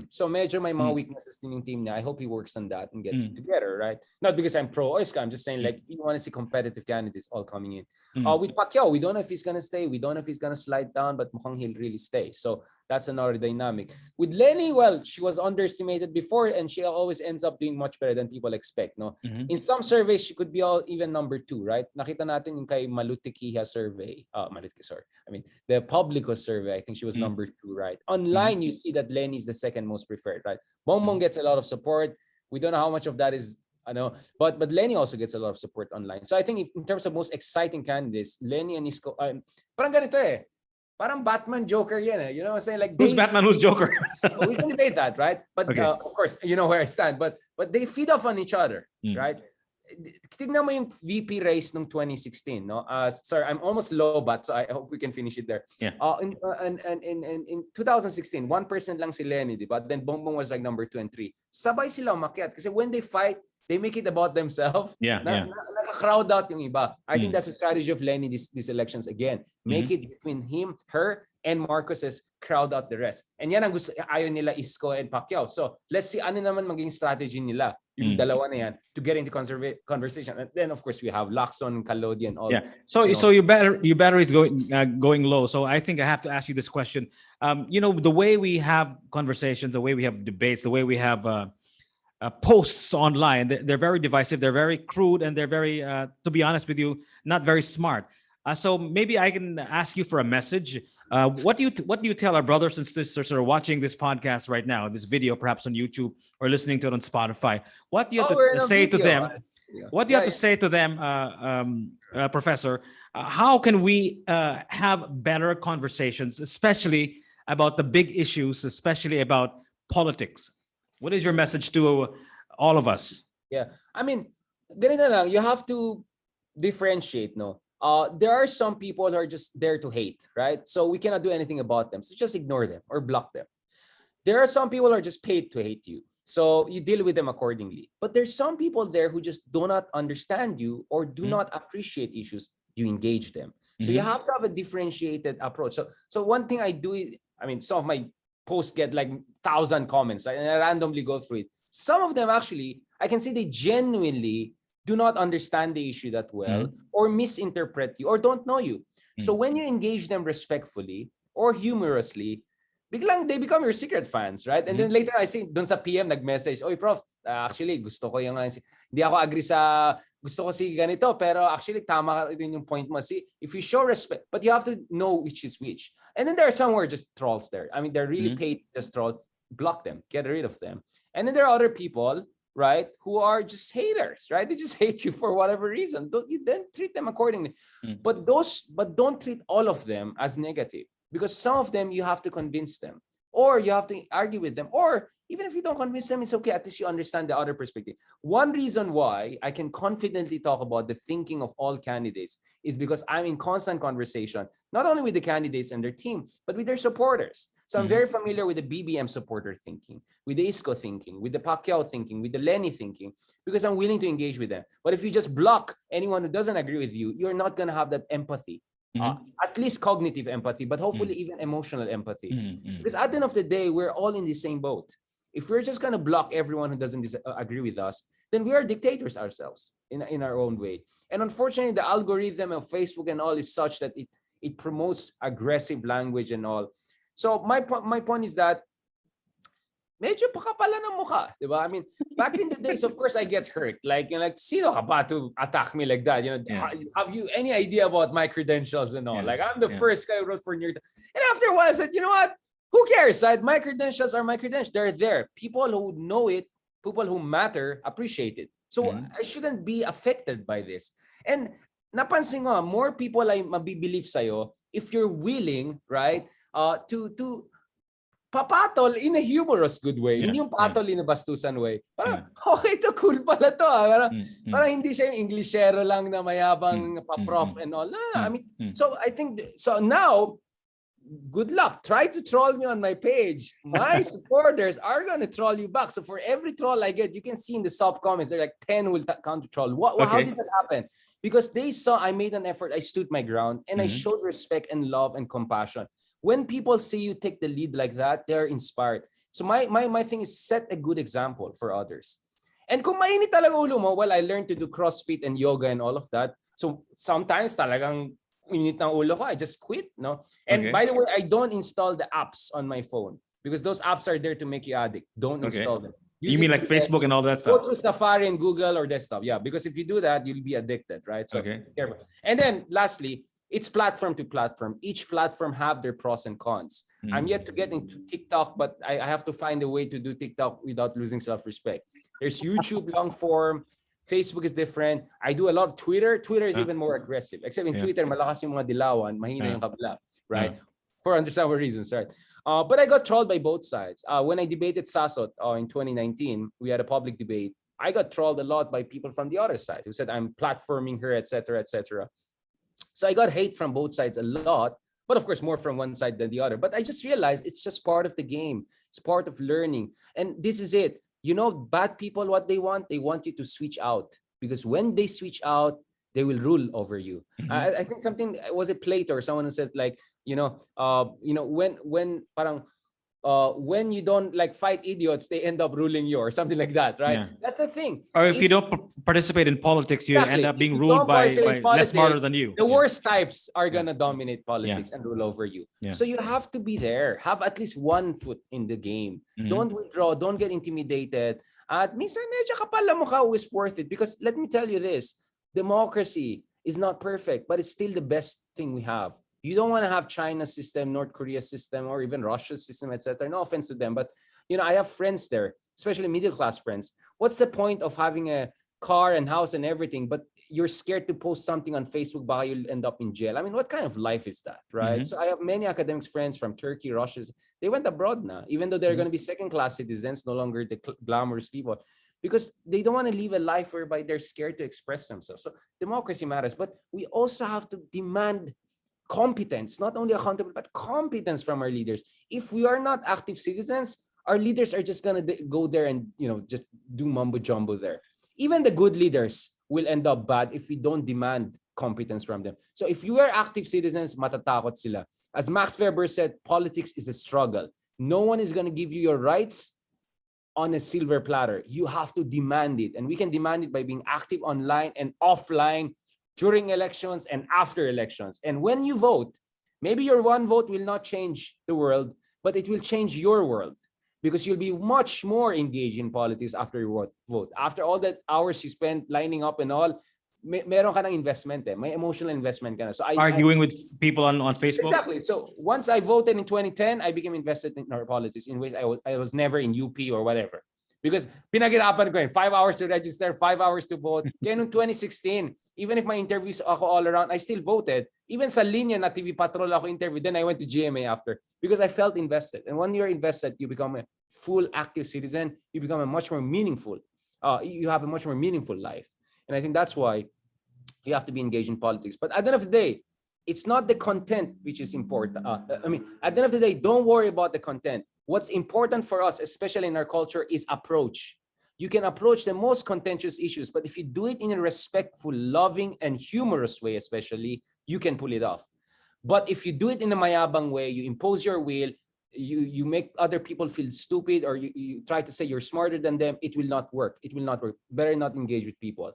so medyo may mga weaknesses din yung team niya. I hope he works on that and gets it together, right? Not because I'm pro Isko, I'm just saying like you want to see competitive candidates all coming in. With Pacquiao, we don't know if he's going to stay. We don't know if he's going to slide down, but mukhang he'll really stay. So that's another dynamic. With Leni, well, she was underestimated before and she always ends up doing much better than people expect, no? In some surveys, she could be even number 2, right? Nakita natin yung kay Malutikiha survey. The Publico survey, I think she was number 2, right? Online, you see that Leni is the second most preferred, right? Bongbong gets a lot of support. We don't know how much of that is, I know, but Leni also gets a lot of support online. So I think in terms of most exciting candidates, Leni and Isko, parang ganito eh. Parang Batman Joker yan eh. You know what I'm saying? Like who's Batman, who's Joker? We can debate that, right? But of course, you know where I stand. But they feed off on each other, right? Tignan mo yung VP race ng 2016, no? Sorry, I'm almost low, but so I hope we can finish it there. Yeah. In 2016, 1% lang si Leni, di ba? Then Bongbong was like number 2 and 3. Sabay sila umakyat kasi when they fight, they make it about themselves. Naka-crowd out yung iba. I think that's a strategy of Leni these elections again. Make it between him, her, and Marcos's, crowd out the rest. And yan ang gusto, ayaw nila Isko and Pacquiao. So let's see ano naman maging strategy nila, yung dalawa na yan, to get into conversation. And then of course we have Lacson, Calodi, and all. Yeah. So your battery is going low. So I think I have to ask you this question. You know, the way we have conversations, the way we have debates, the way we have posts online, they're very divisive, they're very crude, and they're very, to be honest with you, not very smart. So maybe I can ask you for a message. What do you tell our brothers and sisters who are watching this podcast right now, this video, perhaps on YouTube or listening to it on Spotify? What do you have to say to them? What do you have to say to them, Professor? How can we have better conversations, especially about the big issues, especially about politics? What is your message to all of us? Yeah, I mean, ganito lang, you have to differentiate, no? There are some people who are just there to hate, right? So we cannot do anything about them. So just ignore them or block them. There are some people who are just paid to hate you. So you deal with them accordingly. But there's some people there who just do not understand you or do not appreciate issues. You engage them. So you have to have a differentiated approach. So one thing I do is, I mean, some of my posts get like 1,000 comments, right? And I randomly go through it. Some of them actually, I can see they genuinely do not understand the issue that well or misinterpret you or don't know you. So when you engage them respectfully or humorously, biglang they become your secret fans, right? And then later I see dun sa PM nag-message, "Oy Prof, actually gusto ko yung hindi ako agree sa gusto ko si ganito, pero actually tama rin yung point mo." See, if you show respect, but you have to know which is which. And then there are some who are just trolls there. I mean, they're really paid to just troll. Block them, get rid of them. And then there are other people, right, who are just haters, right? They just hate you for whatever reason. Don't you then treat them accordingly. But don't treat all of them as negative, because some of them you have to convince them, or you have to argue with them, or even if you don't convince them, it's okay. At least you understand the other perspective. One reason why I can confidently talk about the thinking of all candidates is because I'm in constant conversation, not only with the candidates and their team, but with their supporters. So I'm very familiar with the BBM supporter thinking, with the Isko thinking, with the Pacquiao thinking, with the Leni thinking, because I'm willing to engage with them. But if you just block anyone who doesn't agree with you, you're not going to have that empathy. At least cognitive empathy, but hopefully even emotional empathy. Because at the end of the day, we're all in the same boat. If we're just going to block everyone who doesn't agree with us, then we are dictators ourselves in our own way. And unfortunately, the algorithm of Facebook and all is such that it promotes aggressive language and all. So my point is that medyo pakapala ng mukha, di ba? I mean, back in the days, of course, I get hurt. Like, like, sino ka ba to attack me like that? Have you any idea about my credentials and all? Like, I'm the first guy who wrote for New York. And after a while, I said, you know what? Who cares? Right? My credentials are my credentials. They're there. People who know it, people who matter, appreciate it. So I shouldn't be affected by this. And napansin ko, more people ay mabibelieve sa'yo if you're willing, right, to papatol in a humorous good way. Hindi yung patol in a bastusan way. Parang, okay to, cool pala to. Parang hindi siya yung Englishero lang na mayabang pa-prof and all. No, I mean, so I think, so now, good luck. Try to troll me on my page. My supporters are going to troll you back. So for every troll I get, you can see in the sub comments, there are like 10 will counter troll. How did that happen? Because they saw I made an effort, I stood my ground, and I showed respect and love and compassion. When people see you take the lead like that, they're inspired. So my thing is set a good example for others. And kung mainit talaga ulo mo, well, I learned to do CrossFit and yoga and all of that. So sometimes talagang init ng ulo ko, I just quit, no? And by the way, I don't install the apps on my phone because those apps are there to make you addict. Don't install them. You mean like Facebook and all that stuff? Go through Safari and Google or desktop. Yeah, because if you do that, you'll be addicted, right? So careful. And then lastly, it's platform to platform. Each platform have their pros and cons. I'm yet to get into TikTok, but I have to find a way to do TikTok without losing self-respect. There's YouTube long form. Facebook is different. I do a lot of Twitter. Twitter is even more aggressive. Except in Twitter, malakas yung mga dilawan, mahina yung kabla, right? For understandable reasons, right? But I got trolled by both sides. When I debated Sasot in 2019, we had a public debate. I got trolled a lot by people from the other side who said I'm platforming her, etc., etc. So I got hate from both sides a lot, but of course more from one side than the other. But I just realized it's just part of the game. It's part of learning. And this is it. You know, bad people, what they want you to switch out. Because when they switch out, they will rule over you. I think something, was it Plato or someone who said like, when you don't like fight idiots, they end up ruling you or something like that, right? That's the thing. Or if you don't participate in politics, you end up being ruled by less smarter than you. The worst types are gonna dominate politics and rule over you. So you have to be there. Have at least one foot in the game. Don't withdraw. Don't get intimidated. At minsan medyo kapal ang mukha is worth it because let me tell you this: democracy is not perfect, but it's still the best thing we have. You don't want to have China's system, North Korea's system, or even Russia's system, etc. No offense to them, but I have friends there, especially middle-class friends. What's the point of having a car and house and everything, but you're scared to post something on Facebook, baka you'll end up in jail? I mean, what kind of life is that, right? So I have many academics friends from Turkey, Russia. They went abroad now, even though they're going to be second-class citizens, no longer the glamorous people, because they don't want to live a life whereby they're scared to express themselves. So democracy matters, but we also have to demand competence, not only accountable, but competence from our leaders. If we are not active citizens, our leaders are just going to go there and, just do mumbo jumbo there. Even the good leaders will end up bad if we don't demand competence from them. So if you are active citizens, matatakot sila. As Max Weber said, politics is a struggle. No one is going to give you your rights on a silver platter. You have to demand it. And we can demand it by being active online and offline during elections and after elections. And when you vote, maybe your one vote will not change the world, but it will change your world because you'll be much more engaged in politics after you vote. After all that hours you spend lining up and all, meron ka ng investment may emotional investment ka na. So arguing with people on Facebook? Exactly. So once I voted in 2010, I became invested in our politics in ways I was never in UP or whatever. Because pinaghirapan ko 5 hours to register, 5 hours to vote. Kaya noong 2016, even if my interviews ako all around, I still voted. Even sa linya na TV Patrol ako interview, then I went to GMA after because I felt invested. And when you're invested, you become a full active citizen. You become a much more meaningful. You have a much more meaningful life. And I think that's why you have to be engaged in politics. But at the end of the day, it's not the content which is important. At the end of the day, don't worry about the content. What's important for us, especially in our culture, is approach. You can approach the most contentious issues, but if you do it in a respectful, loving, and humorous way, especially, you can pull it off. But if you do it in a mayabang way, you impose your will, you make other people feel stupid, or you try to say you're smarter than them, it will not work. It will not work. Better not engage with people.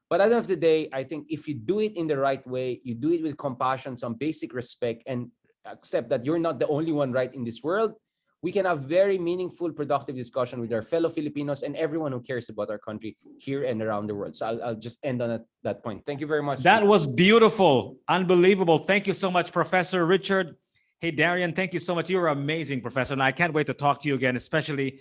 But at the end of the day, I think if you do it in the right way, you do it with compassion, some basic respect, and accept that you're not the only one right in this world, we can have very meaningful, productive discussion with our fellow Filipinos and everyone who cares about our country here and around the world. So I'll just end on that point. Thank you very much. That was beautiful. Unbelievable. Thank you so much, Professor Richard Heydarian. Thank you so much. You're amazing, Professor. And I can't wait to talk to you again, especially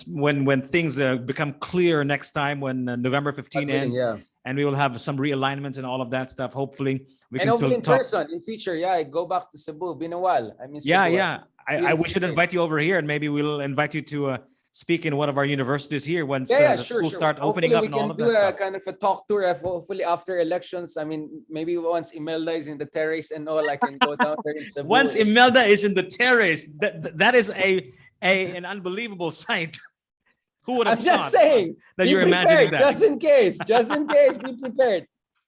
when things become clear next time, when November 15 ends. Yeah. And we will have some realignments and all of that stuff. Hopefully, we And can hopefully still in talk. person, in future. Yeah, I go back to Cebu. Been a while. I miss Yeah, Cebu. yeah. We should invite you over here, and maybe we'll invite you to speak in one of our universities here once the schools start opening up and all of that we can do a stuff. kind of a talk tour, hopefully after elections. I mean, maybe once Imelda is in the terrace and all, I can go down there in Cebu. Once Imelda is in the terrace, that is an unbelievable sight. Who would have I'm just thought saying, that be you're imagining prepared, that? just in case, be prepared.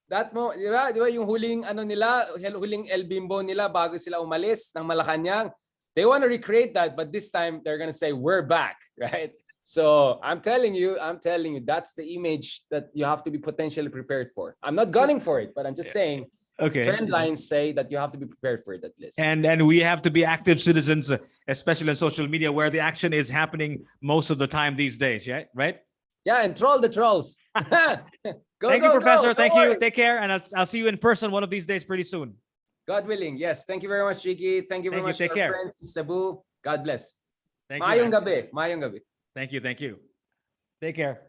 That mo, di ba yung huling huling El Bimbo nila bago sila umalis ng Malacanang, they want to recreate that, but this time they're going to say we're back, right? So I'm telling you, that's the image that you have to be potentially prepared for. I'm not gunning for it, but I'm just saying, Okay. trend lines say that you have to be prepared for it at least. And we have to be active citizens, especially on social media, where the action is happening most of the time these days. Yeah, right. Yeah, and troll the trolls. Thank you, Professor. Thank you. Take care, and I'll see you in person one of these days pretty soon. God willing. Yes. Thank you very much, Ricky. Thank you very much Take to care. our friends in Cebu. God bless. Thank Mayong you. gabi. Mayong gabi. Thank you. Thank you. Take care.